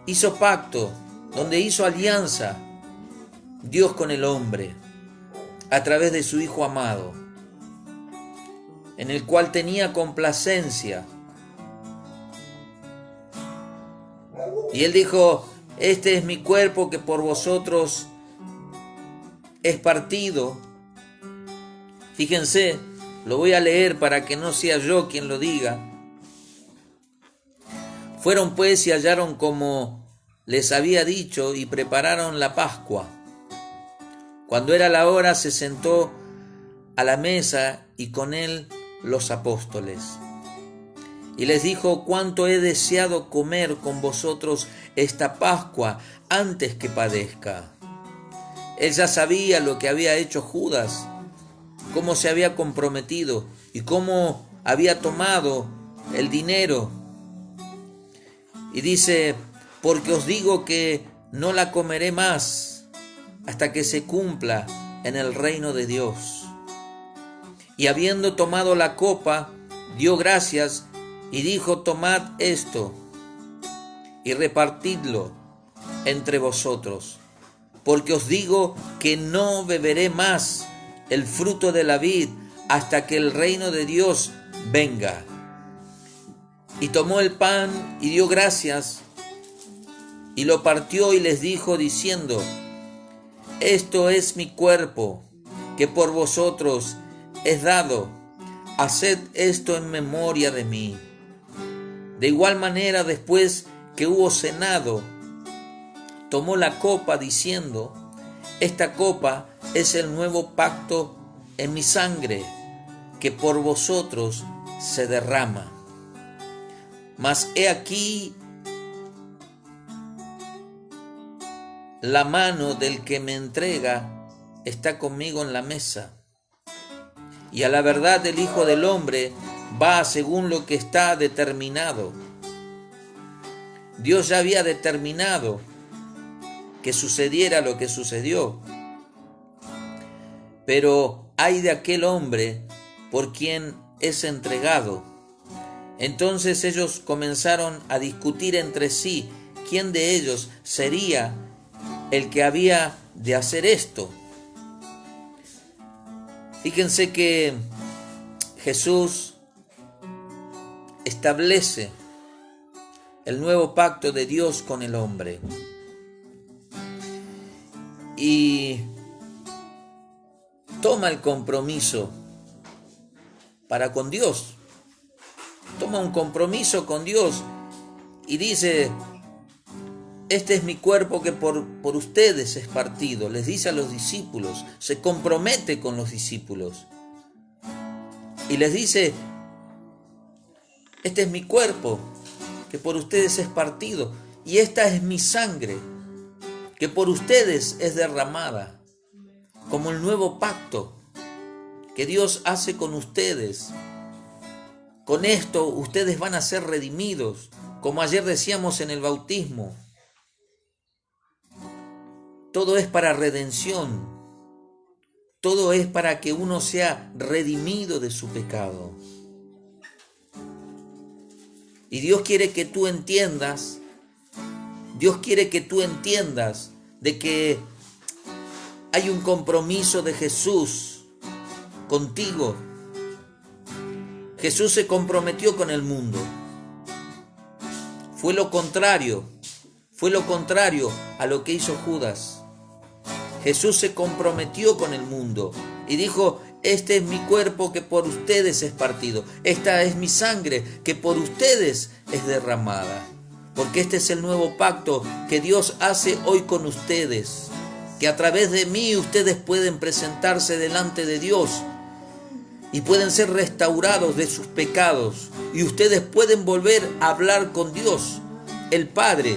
hizo pacto, donde hizo alianza Dios con el hombre, a través de su Hijo amado, en el cual tenía complacencia. Y Él dijo, este es mi cuerpo que por vosotros es partido. Fíjense, lo voy a leer para que no sea yo quien lo diga. Fueron pues y hallaron como les había dicho y prepararon la Pascua. Cuando era la hora se sentó a la mesa y con él los apóstoles. Y les dijo, cuánto he deseado comer con vosotros esta Pascua antes que padezca. Él ya sabía lo que había hecho Judas, cómo se había comprometido y cómo había tomado el dinero. Y dice, porque os digo que no la comeré más hasta que se cumpla en el reino de Dios. Y habiendo tomado la copa, dio gracias y dijo, tomad esto y repartidlo entre vosotros, porque os digo que no beberé más el fruto de la vid hasta que el reino de Dios venga. Y tomó el pan y dio gracias, y lo partió y les dijo diciendo: esto es mi cuerpo, que por vosotros es dado. Haced esto en memoria de mí. De igual manera, después que hubo cenado, tomó la copa diciendo: esta copa es el nuevo pacto en mi sangre, que por vosotros se derrama. Mas he aquí la mano del que me entrega está conmigo en la mesa. Y a la verdad el Hijo del Hombre va según lo que está determinado. Dios ya había determinado que sucediera lo que sucedió. Pero ay de aquel hombre por quien es entregado. Entonces ellos comenzaron a discutir entre sí quién de ellos sería el que había de hacer esto. Fíjense que Jesús establece el nuevo pacto de Dios con el hombre. Y toma el compromiso para con Dios. Toma un compromiso con Dios y dice: este es mi cuerpo que por ustedes es partido. Les dice a los discípulos, se compromete con los discípulos. Y les dice: este es mi cuerpo que por ustedes es partido. Y esta es mi sangre que por ustedes es derramada. Como el nuevo pacto que Dios hace con ustedes. Con esto ustedes van a ser redimidos, como ayer decíamos en el bautismo. Todo es para redención. Todo es para que uno sea redimido de su pecado. Y Dios quiere que tú entiendas, de que hay un compromiso de Jesús contigo. Jesús se comprometió con el mundo. Fue lo contrario a lo que hizo Judas. Jesús se comprometió con el mundo y dijo: este es mi cuerpo que por ustedes es partido. Esta es mi sangre que por ustedes es derramada. Porque este es el nuevo pacto que Dios hace hoy con ustedes. Que a través de mí ustedes pueden presentarse delante de Dios y pueden ser restaurados de sus pecados. Y ustedes pueden volver a hablar con Dios, el Padre.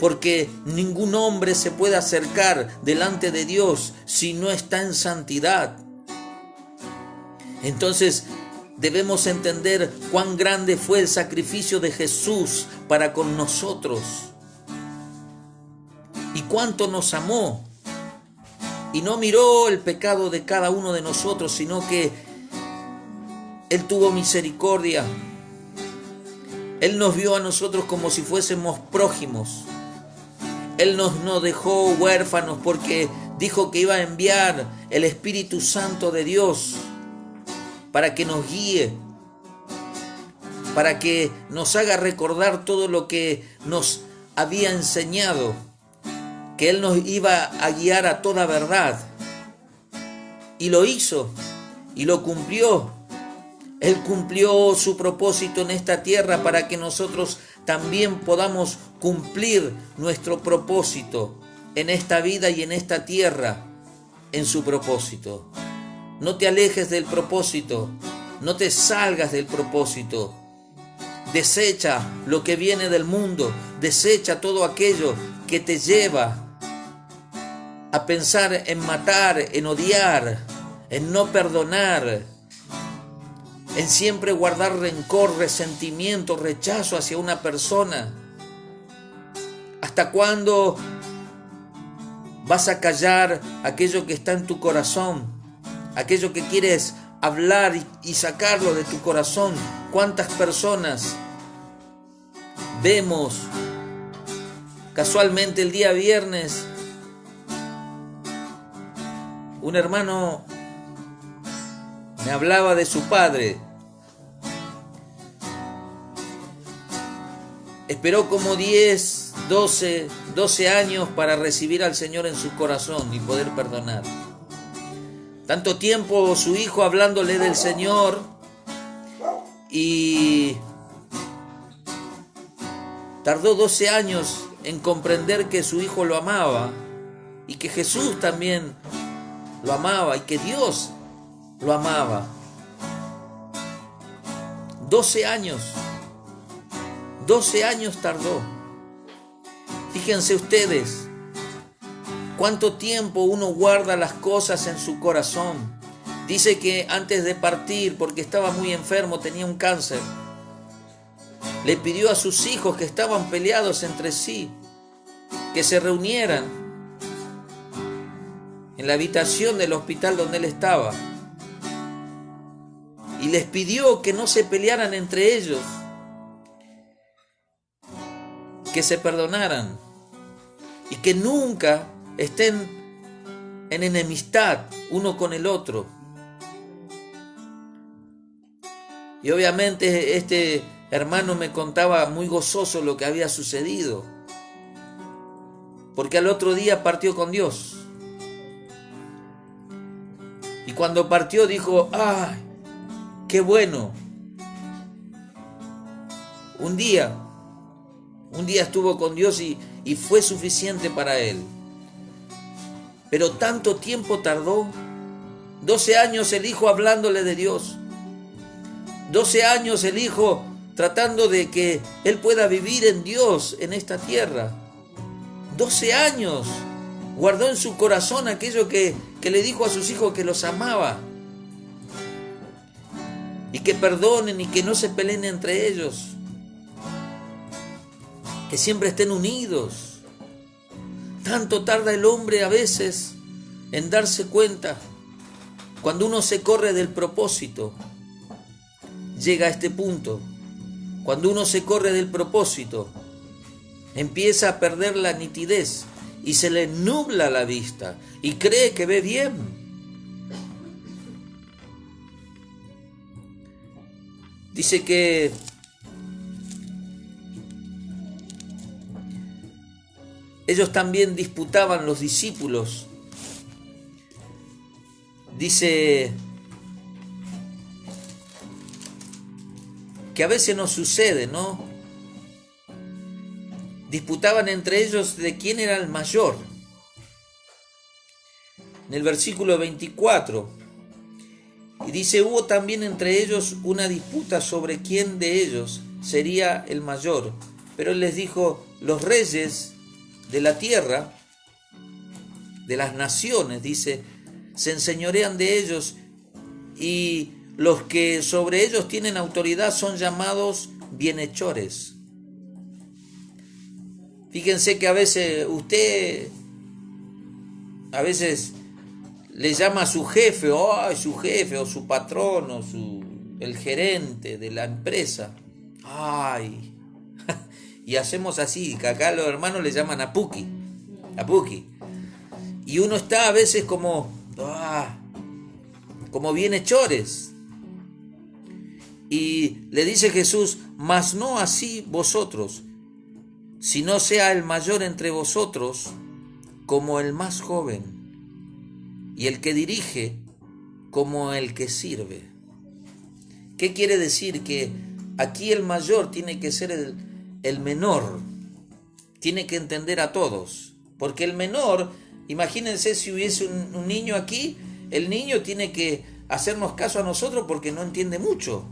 Porque ningún hombre se puede acercar delante de Dios si no está en santidad. Entonces debemos entender cuán grande fue el sacrificio de Jesús para con nosotros. Y cuánto nos amó. Y no miró el pecado de cada uno de nosotros, sino que Él tuvo misericordia. Él nos vio a nosotros como si fuésemos prójimos. Él no dejó huérfanos porque dijo que iba a enviar el Espíritu Santo de Dios para que nos guíe, para que nos haga recordar todo lo que nos había enseñado, que Él nos iba a guiar a toda verdad. Y lo hizo, y lo cumplió. Él cumplió su propósito en esta tierra para que nosotros también podamos cumplir nuestro propósito en esta vida y en esta tierra, en su propósito. No te alejes del propósito, no te salgas del propósito. Desecha lo que viene del mundo, desecha todo aquello que te lleva a pensar en matar, en odiar, en no perdonar, en siempre guardar rencor, resentimiento, rechazo hacia una persona. ¿Hasta cuándo vas a callar aquello que está en tu corazón? Aquello que quieres hablar y sacarlo de tu corazón. ¿Cuántas personas vemos Casualmente el día viernes, un hermano me hablaba de su padre. Esperó como 10, 12 años para recibir al Señor en su corazón y poder perdonar. Tanto tiempo su hijo hablándole del Señor y tardó 12 años en comprender que su hijo lo amaba y que Jesús también lo amaba y que Dios lo amaba. 12 años tardó. Fíjense ustedes cuánto tiempo uno guarda las cosas en su corazón. Dice que antes de partir, porque estaba muy enfermo, tenía un cáncer, le pidió a sus hijos que estaban peleados entre sí, que se reunieran en la habitación del hospital donde él estaba. Y les pidió que no se pelearan entre ellos, que se perdonaran y que nunca estén en enemistad uno con el otro. Y obviamente este hermano me contaba muy gozoso lo que había sucedido, porque al otro día partió con Dios. Y cuando partió dijo: ¡ay, qué bueno! Un día estuvo con Dios y fue suficiente para él. Pero tanto tiempo tardó. 12 años el hijo hablándole de Dios. 12 años el hijo tratando de que él pueda vivir en Dios en esta tierra. 12 años guardó en su corazón aquello que le dijo a sus hijos que los amaba. Y que perdonen y que no se peleen entre ellos. Que siempre estén unidos. Tanto tarda el hombre a veces en darse cuenta. Cuando uno se corre del propósito, llega a este punto. Cuando uno se corre del propósito, empieza a perder la nitidez y se le nubla la vista y cree que ve bien. Dice que ellos también disputaban, los discípulos. Dice que a veces nos sucede, ¿no? Disputaban entre ellos de quién era el mayor. En el versículo 24, y dice: hubo también entre ellos una disputa sobre quién de ellos sería el mayor. Pero él les dijo: los reyes de la tierra, de las naciones, dice, se enseñorean de ellos, y los que sobre ellos tienen autoridad son llamados bienhechores. Fíjense que a veces usted, a veces le llama a su jefe, o su patrón, o el gerente de la empresa. Ay, y hacemos así, que acá los hermanos le llaman a Puki. Y uno está a veces como bienhechores. Y le dice Jesús: mas no así vosotros, sino sea el mayor entre vosotros como el más joven, y el que dirige como el que sirve. ¿Qué quiere decir? Que aquí el mayor tiene que ser el menor, tiene que entender a todos, porque el menor, imagínense si hubiese un niño aquí, el niño tiene que hacernos caso a nosotros porque no entiende mucho.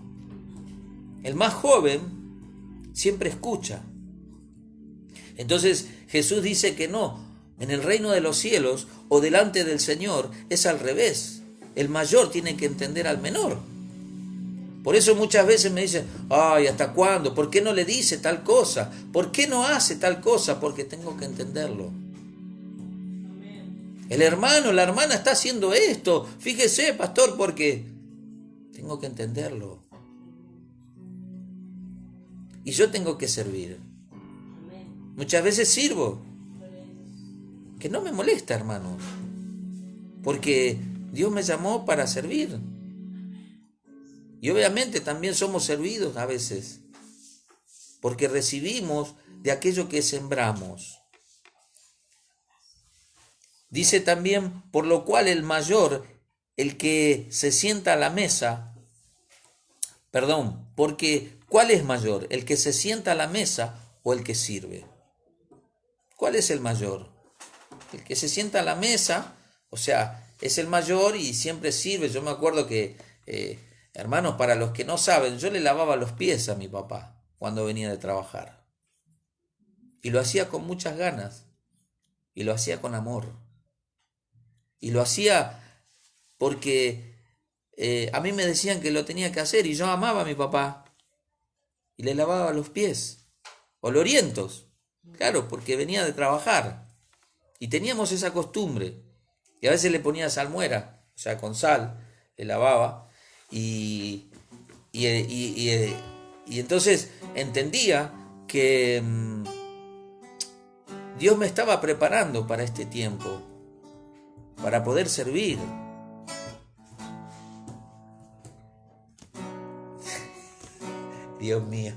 El más joven siempre escucha. Entonces Jesús dice que no, en el reino de los cielos o delante del Señor es al revés. El mayor tiene que entender al menor. Por eso muchas veces me dicen: ay, ¿hasta cuándo? ¿Por qué no le dice tal cosa? ¿Por qué no hace tal cosa? Porque tengo que entenderlo. El hermano, la hermana está haciendo esto. Fíjese, pastor, porque tengo que entenderlo. Y yo tengo que servir. Muchas veces sirvo. Que no me molesta, hermanos. Porque Dios me llamó para servir. Y obviamente también somos servidos a veces. Porque recibimos de aquello que sembramos. Dice también, por lo cual el mayor, el que se sienta a la mesa, porque ¿cuál es mayor? ¿El que se sienta a la mesa o el que sirve? ¿Cuál es el mayor? El que se sienta a la mesa, o sea, es el mayor y siempre sirve. Yo me acuerdo que, hermanos, para los que no saben, yo le lavaba los pies a mi papá cuando venía de trabajar. Y lo hacía con muchas ganas. Y lo hacía con amor. Y lo hacía porque a mí me decían que lo tenía que hacer y yo amaba a mi papá. Y le lavaba los pies. Olorientos. Claro, porque venía de trabajar. Y teníamos esa costumbre. Y a veces le ponía salmuera, o sea, con sal, le lavaba. Y entonces entendía que Dios me estaba preparando para este tiempo, para poder servir. Dios mío.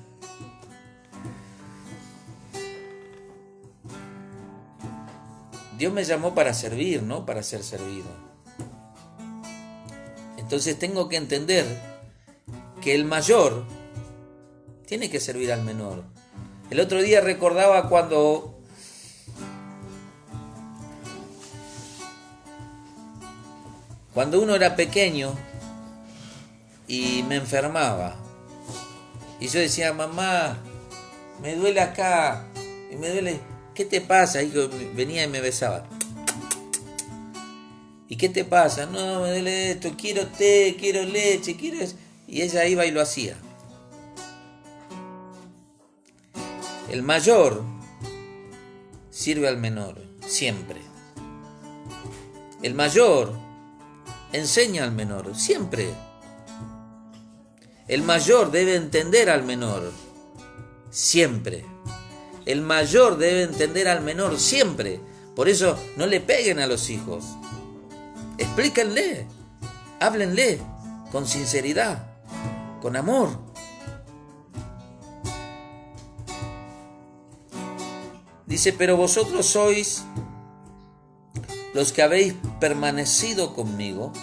Dios me llamó para servir, no para ser servido. Entonces tengo que entender que el mayor tiene que servir al menor. El otro día recordaba cuando uno era pequeño y me enfermaba. Y yo decía, mamá, me duele acá, y me duele, ¿qué te pasa? Y venía y me besaba. ¿Y qué te pasa? No, me duele esto, quiero té, quiero leche, quiero eso. Y ella iba y lo hacía. El mayor sirve al menor, siempre. El mayor enseña al menor, siempre. El mayor debe entender al menor, siempre. El mayor debe entender al menor, siempre. Por eso no le peguen a los hijos. Explíquenle, háblenle con sinceridad, con amor. Dice, pero vosotros sois los que habéis permanecido conmigo.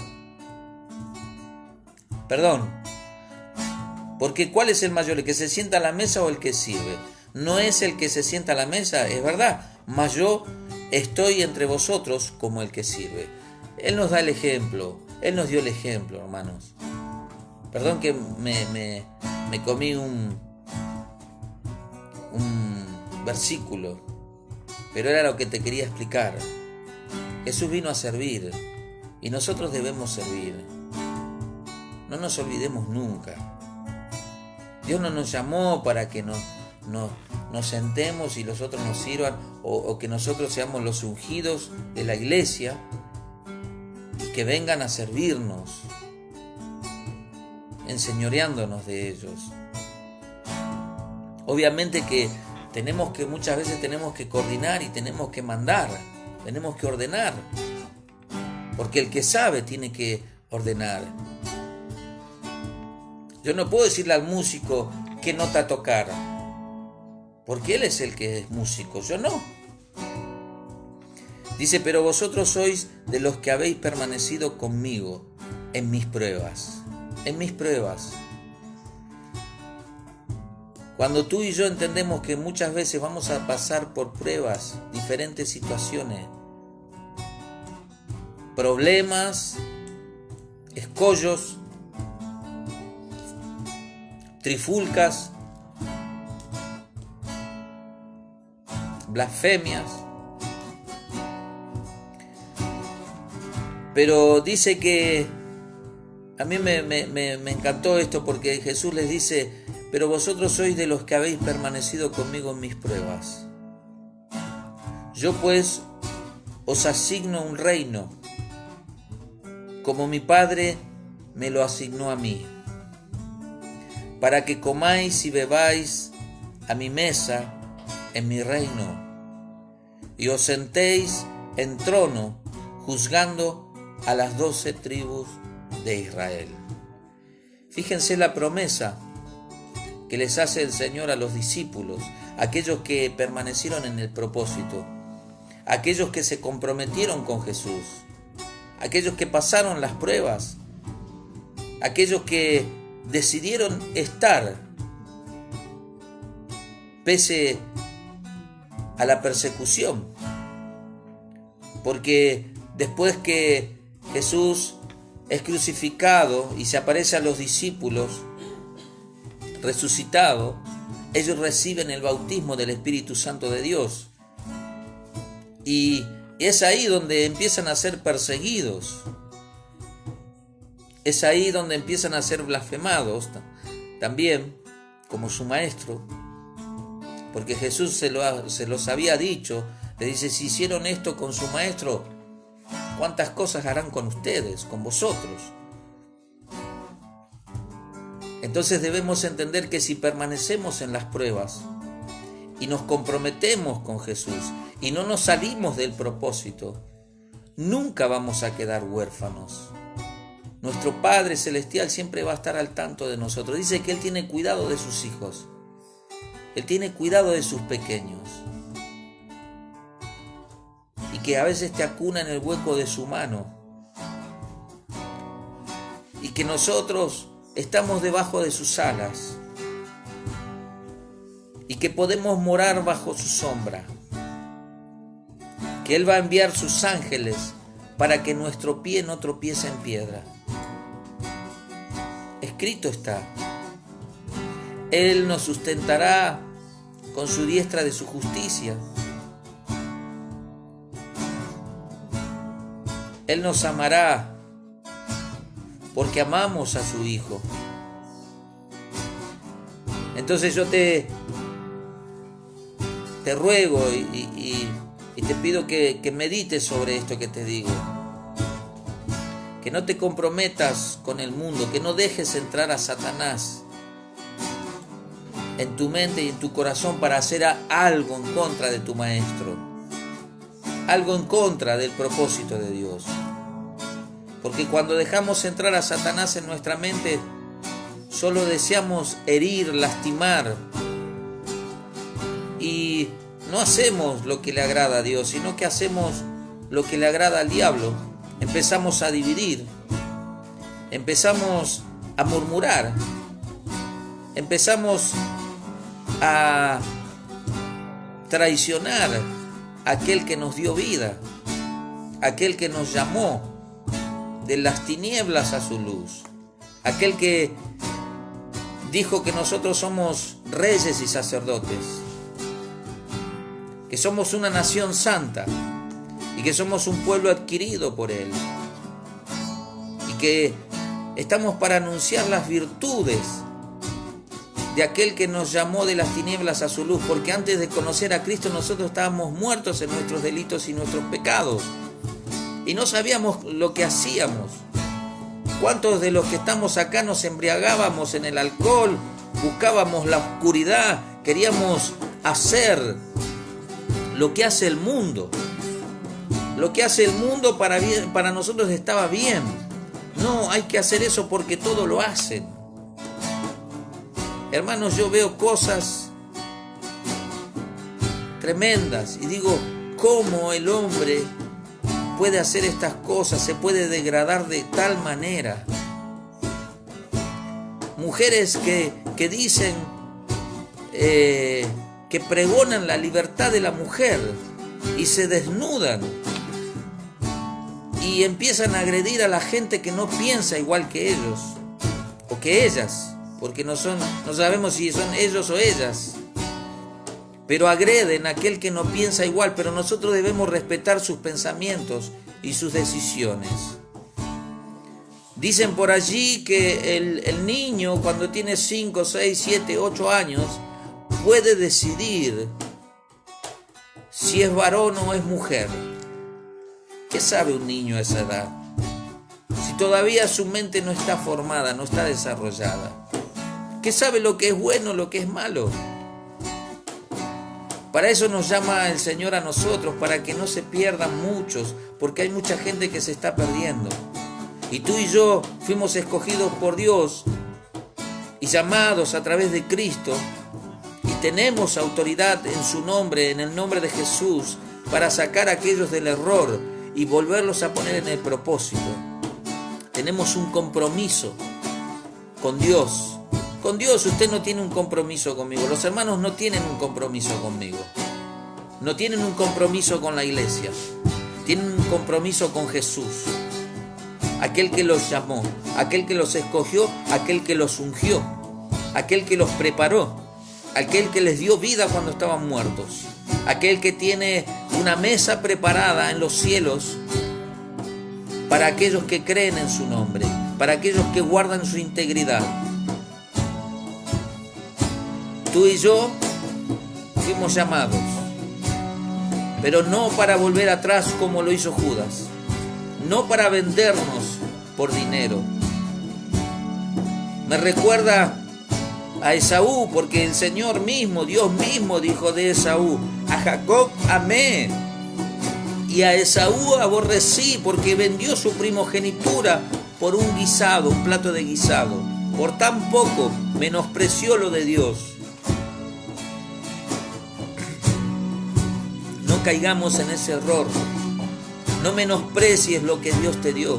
Porque ¿cuál es el mayor? ¿El que se sienta a la mesa o el que sirve? No es el que se sienta a la mesa, es verdad, mas yo estoy entre vosotros como el que sirve. Él nos da el ejemplo, Él nos dio el ejemplo, hermanos. Perdón que me comí un versículo, pero era lo que te quería explicar. Jesús vino a servir y nosotros debemos servir. No nos olvidemos nunca. Dios no nos llamó para que nos sentemos y los otros nos sirvan o que nosotros seamos los ungidos de la iglesia y que vengan a servirnos, enseñoreándonos de ellos. Obviamente que muchas veces tenemos que coordinar y tenemos que mandar, tenemos que ordenar, porque el que sabe tiene que ordenar. Yo no puedo decirle al músico qué nota tocar, porque él es el que es músico, yo no. Dice, pero vosotros sois de los que habéis permanecido conmigo en mis pruebas. En mis pruebas. Cuando tú y yo entendemos que muchas veces vamos a pasar por pruebas, diferentes situaciones, problemas, escollos, trifulcas, blasfemias. Pero dice que a mí me encantó esto porque Jesús les dice, pero vosotros sois de los que habéis permanecido conmigo en mis pruebas. Yo pues os asigno un reino, como mi Padre me lo asignó a mí, para que comáis y bebáis a mi mesa en mi reino, y os sentéis en trono, juzgando a las 12 tribus de Israel. Fíjense la promesa que les hace el Señor a los discípulos, aquellos que permanecieron en el propósito, aquellos que se comprometieron con Jesús, aquellos que pasaron las pruebas, aquellos que decidieron estar pese a la persecución, porque después que Jesús es crucificado y se aparece a los discípulos resucitado, ellos reciben el bautismo del Espíritu Santo de Dios, y es ahí donde empiezan a ser perseguidos, es ahí donde empiezan a ser blasfemados también como su maestro, porque Jesús se los había dicho. Le dice: si hicieron esto con su maestro, ¿cuántas cosas harán con ustedes, con vosotros? Entonces debemos entender que si permanecemos en las pruebas y nos comprometemos con Jesús y no nos salimos del propósito, nunca vamos a quedar huérfanos. Nuestro Padre Celestial siempre va a estar al tanto de nosotros. Dice que Él tiene cuidado de sus hijos. Él tiene cuidado de sus pequeños. Y que a veces te acuna en el hueco de su mano. Y que nosotros estamos debajo de sus alas. Y que podemos morar bajo su sombra. Que Él va a enviar sus ángeles para que nuestro pie no tropiece en piedra. Escrito está: Él nos sustentará con su diestra de su justicia. Él nos amará porque amamos a su Hijo. Entonces yo te ruego y te pido que medites sobre esto que te digo. Que no te comprometas con el mundo, que no dejes entrar a Satanás en tu mente y en tu corazón para hacer algo en contra de tu maestro, algo en contra del propósito de Dios. Porque cuando dejamos entrar a Satanás en nuestra mente, solo deseamos herir, lastimar, y no hacemos lo que le agrada a Dios, sino que hacemos lo que le agrada al diablo. Empezamos a dividir, empezamos a murmurar, empezamos a traicionar a aquel que nos dio vida, aquel que nos llamó de las tinieblas a su luz, aquel que dijo que nosotros somos reyes y sacerdotes, que somos una nación santa y que somos un pueblo adquirido por Él, y que estamos para anunciar las virtudes de aquel que nos llamó de las tinieblas a su luz, porque antes de conocer a Cristo nosotros estábamos muertos en nuestros delitos y nuestros pecados, y no sabíamos lo que hacíamos. ¿Cuántos de los que estamos acá nos embriagábamos en el alcohol, buscábamos la oscuridad, queríamos hacer lo que hace el mundo? Lo que hace el mundo para nosotros estaba bien. No, hay que hacer eso porque todo lo hacen. Hermanos, yo veo cosas tremendas y digo, ¿cómo el hombre puede hacer estas cosas? Se puede degradar de tal manera. Mujeres que dicen, que pregonan la libertad de la mujer y se desnudan y empiezan a agredir a la gente que no piensa igual que ellos o que ellas, porque no sabemos si son ellos o ellas, pero agreden a aquel que no piensa igual. Pero nosotros debemos respetar sus pensamientos y sus decisiones. Dicen por allí que el niño, cuando tiene 5, 6, 7, 8 años, puede decidir si es varón o es mujer. ¿Qué sabe un niño a esa edad? Si todavía su mente no está formada, no está desarrollada. ¿Qué sabe lo que es bueno, lo que es malo? Para eso nos llama el Señor a nosotros, para que no se pierdan muchos, porque hay mucha gente que se está perdiendo. Y tú y yo fuimos escogidos por Dios y llamados a través de Cristo, y tenemos autoridad en su nombre, en el nombre de Jesús, para sacar a aquellos del error y volverlos a poner en el propósito. Tenemos un compromiso con Dios. Con Dios usted no tiene un compromiso conmigo. Los hermanos no tienen un compromiso conmigo. No tienen un compromiso con la iglesia. Tienen un compromiso con Jesús. Aquel que los llamó, aquel que los escogió, aquel que los ungió, aquel que los preparó, aquel que les dio vida cuando estaban muertos, aquel que tiene una mesa preparada en los cielos para aquellos que creen en su nombre, para aquellos que guardan su integridad. Tú y yo fuimos llamados, pero no para volver atrás como lo hizo Judas, no para vendernos por dinero. Me recuerda a Esaú, porque el Señor mismo, Dios mismo dijo de Esaú: a Jacob amé y a Esaú aborrecí, porque vendió su primogenitura por un guisado, un plato de guisado. Por tan poco menospreció lo de Dios. No caigamos en ese error. No menosprecies lo que Dios te dio.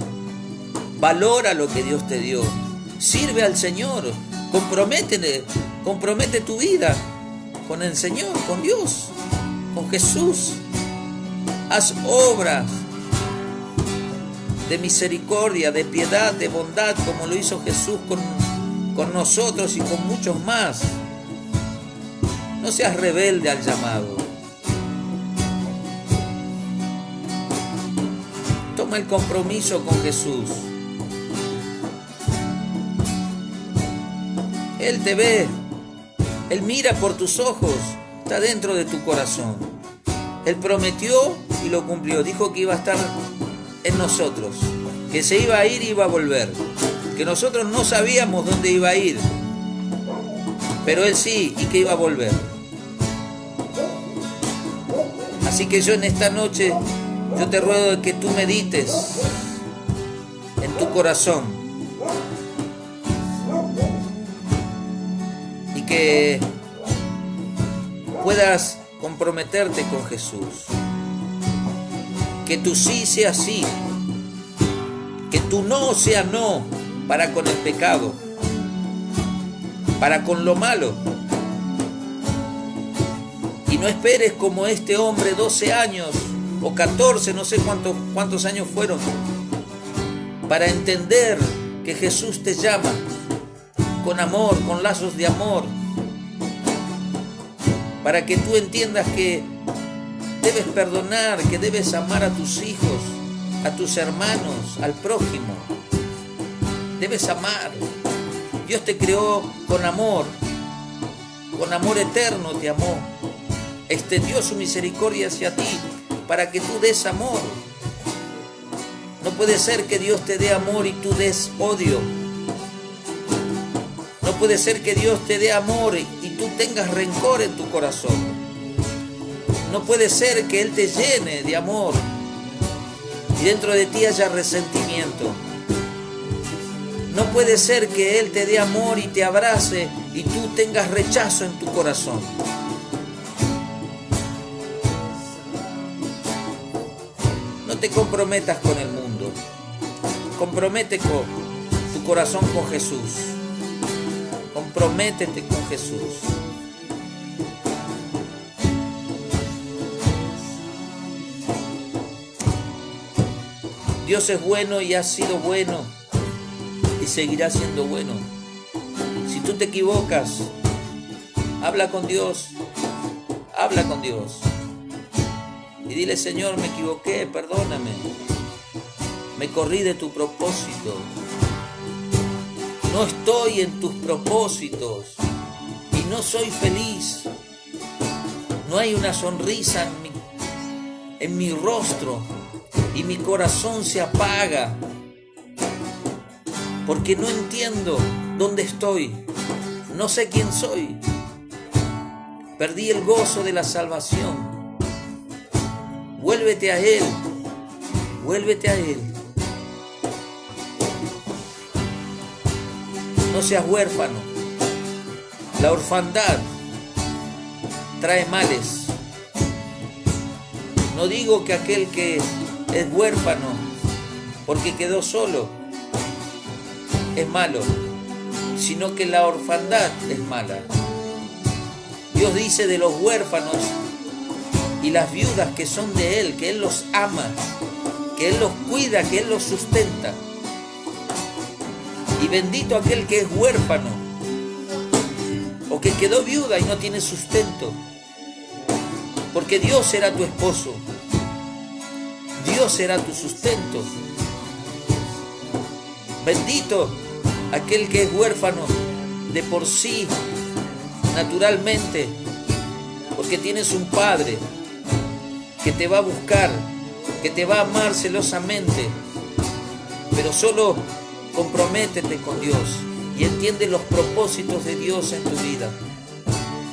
Valora lo que Dios te dio. Sirve al Señor. Compromete tu vida con el Señor, con Dios, con Jesús. Haz obras de misericordia, de piedad, de bondad, como lo hizo Jesús con nosotros y con muchos más. No seas rebelde al llamado. Toma el compromiso con Jesús. Él te ve, Él mira por tus ojos, está dentro de tu corazón. Él prometió y lo cumplió. Dijo que iba a estar en nosotros, que se iba a ir y iba a volver, que nosotros no sabíamos dónde iba a ir, pero Él sí, y que iba a volver. Así que yo en esta noche, yo te ruego de que tú medites en tu corazón y que puedas comprometerte con Jesús. Que tu sí sea sí, que tu no sea no para con el pecado, para con lo malo. Y no esperes como este hombre 12 años o 14, no sé cuántos años fueron, para entender que Jesús te llama con amor, con lazos de amor, para que tú entiendas que debes perdonar, que debes amar a tus hijos, a tus hermanos, al prójimo. Debes amar. Dios te creó con amor eterno te amó. Extendió su misericordia hacia ti para que tú des amor. No puede ser que Dios te dé amor y tú des odio. No puede ser que Dios te dé amor y tú tengas rencor en tu corazón. No puede ser que Él te llene de amor y dentro de ti haya resentimiento. No puede ser que Él te dé amor y te abrace y tú tengas rechazo en tu corazón. No te comprometas con el mundo. Compromete con tu corazón con Jesús. Comprométete con Jesús. Dios es bueno y ha sido bueno y seguirá siendo bueno. Si tú te equivocas, habla con Dios. Habla con Dios. Y dile: Señor, me equivoqué, perdóname. Me corrí de tu propósito. No estoy en tus propósitos y no soy feliz. No hay una sonrisa en mi rostro y mi corazón se apaga porque no entiendo dónde estoy. No sé quién soy. Perdí el gozo de la salvación. Vuélvete a Él. Vuélvete a Él. No seas huérfano. La orfandad trae males. No digo que aquel que es huérfano porque quedó solo es malo, sino que la orfandad es mala. Dios dice de los huérfanos y las viudas que son de Él, que Él los ama, que Él los cuida, que Él los sustenta. Y bendito aquel que es huérfano o que quedó viuda y no tiene sustento, porque Dios será tu esposo, Dios será tu sustento. Bendito aquel que es huérfano de por sí, naturalmente, porque tienes un Padre que te va a buscar, que te va a amar celosamente, pero solo comprométete con Dios y entiende los propósitos de Dios en tu vida.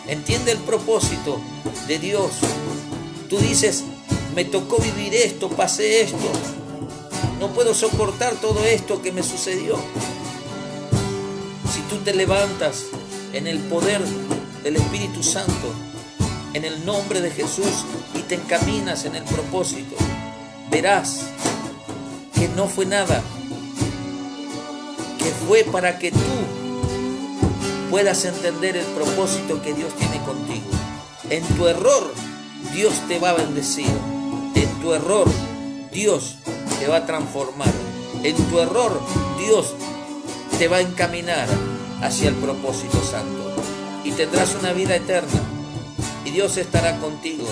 Entiende el propósito de Dios. Tú dices, me tocó vivir esto, pasé esto, no puedo soportar todo esto que me sucedió. Si tú te levantas en el poder del Espíritu Santo, en el nombre de Jesús, y te encaminas en el propósito, verás que no fue nada, que fue para que tú puedas entender el propósito que Dios tiene contigo. En tu error, Dios te va a bendecir. En tu error, Dios te va a transformar. En tu error, Dios te va a encaminar hacia el propósito santo. Y tendrás una vida eterna. Y Dios estará contigo.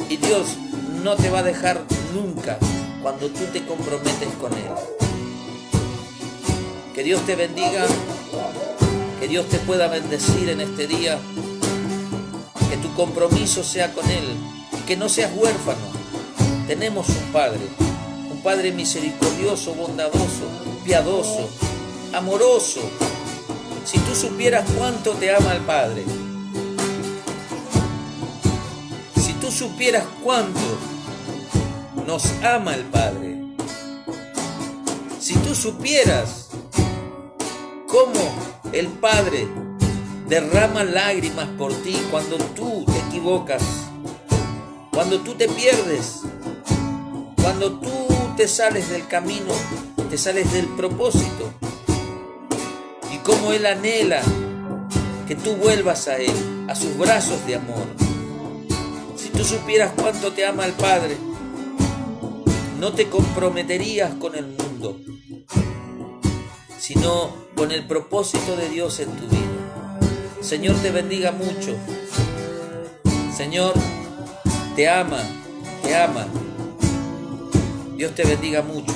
Y Dios no te va a dejar nunca cuando tú te comprometes con Él. Que Dios te bendiga. Que Dios te pueda bendecir en este día. Que tu compromiso sea con Él. Y que no seas huérfano. Tenemos un Padre misericordioso, bondadoso, piadoso, amoroso. Si tú supieras cuánto te ama el Padre, si tú supieras cuánto nos ama el Padre, si tú supieras cómo el Padre derrama lágrimas por ti cuando tú te equivocas, cuando tú te pierdes, cuando tú te sales del camino, te sales del propósito, y cómo Él anhela que tú vuelvas a Él, a sus brazos de amor. Si tú supieras cuánto te ama el Padre, no te comprometerías con el mundo, sino con el propósito de Dios en tu vida. Señor, te bendiga mucho. Señor, te ama, te ama. Dios te bendiga mucho.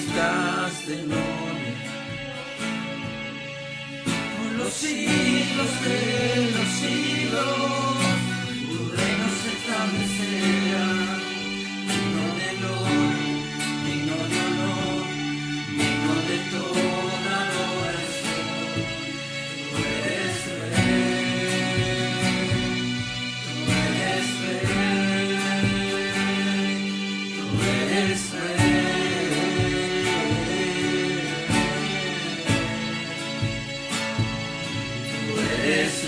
revestas de gloria. Por los siglos de los siglos, tu reino se establecerá. Digno de gloria, digno de honor, digno de toda adoración. Tú eres rey, tú eres rey, tú eres rey. Tú eres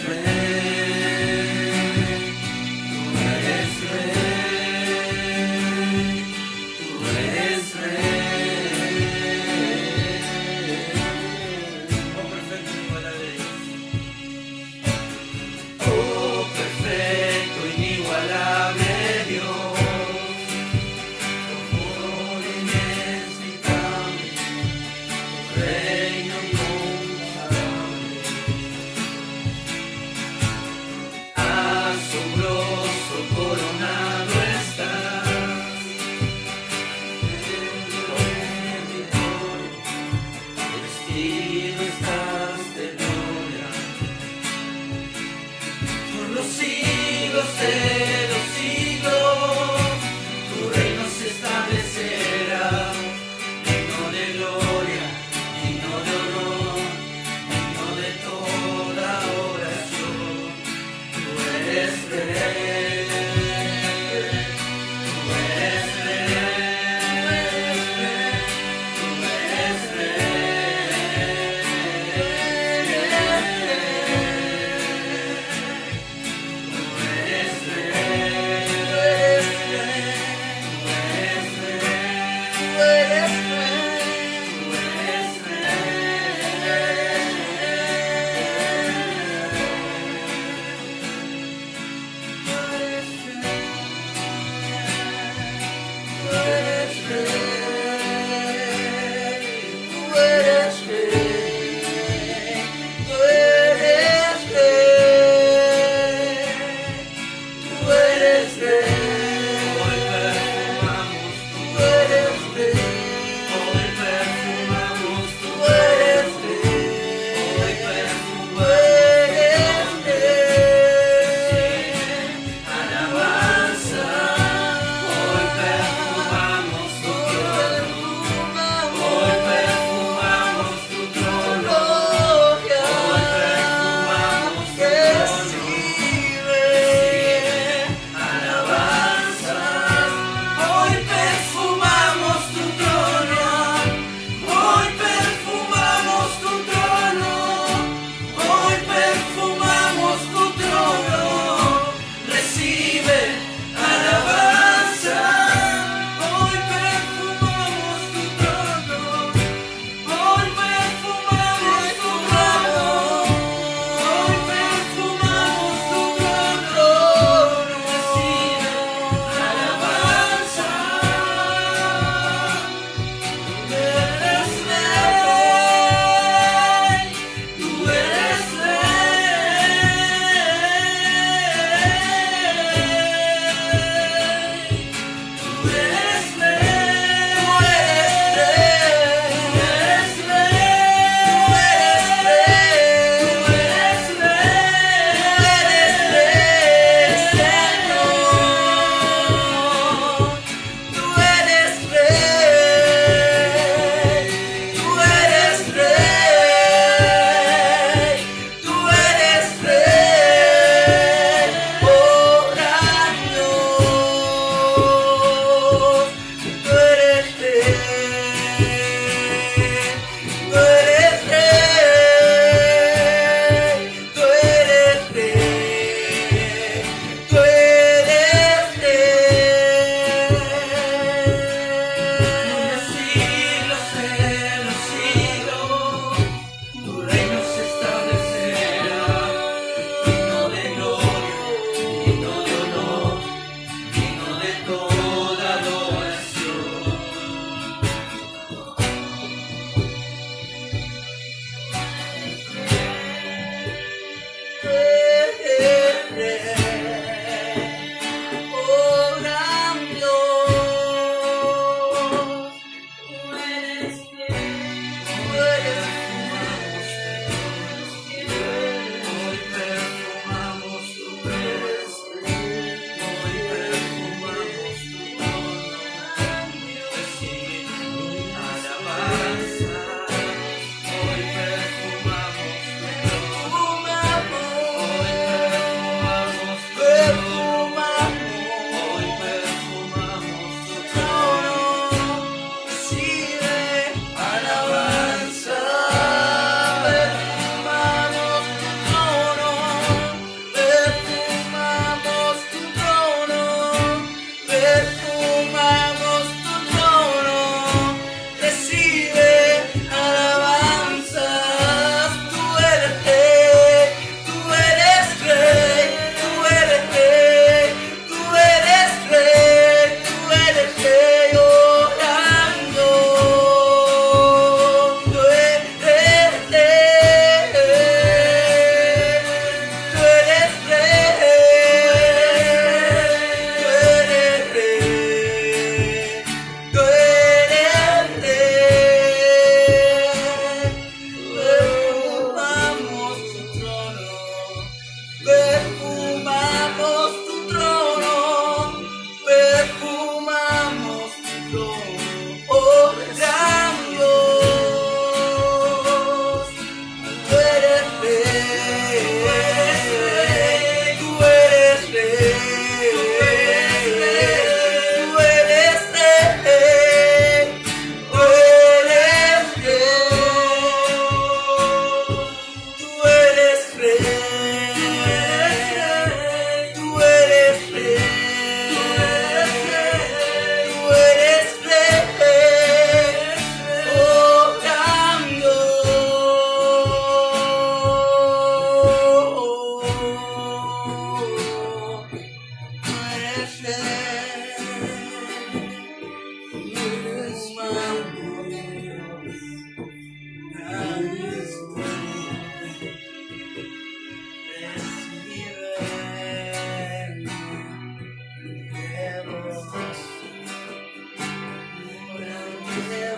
Israel.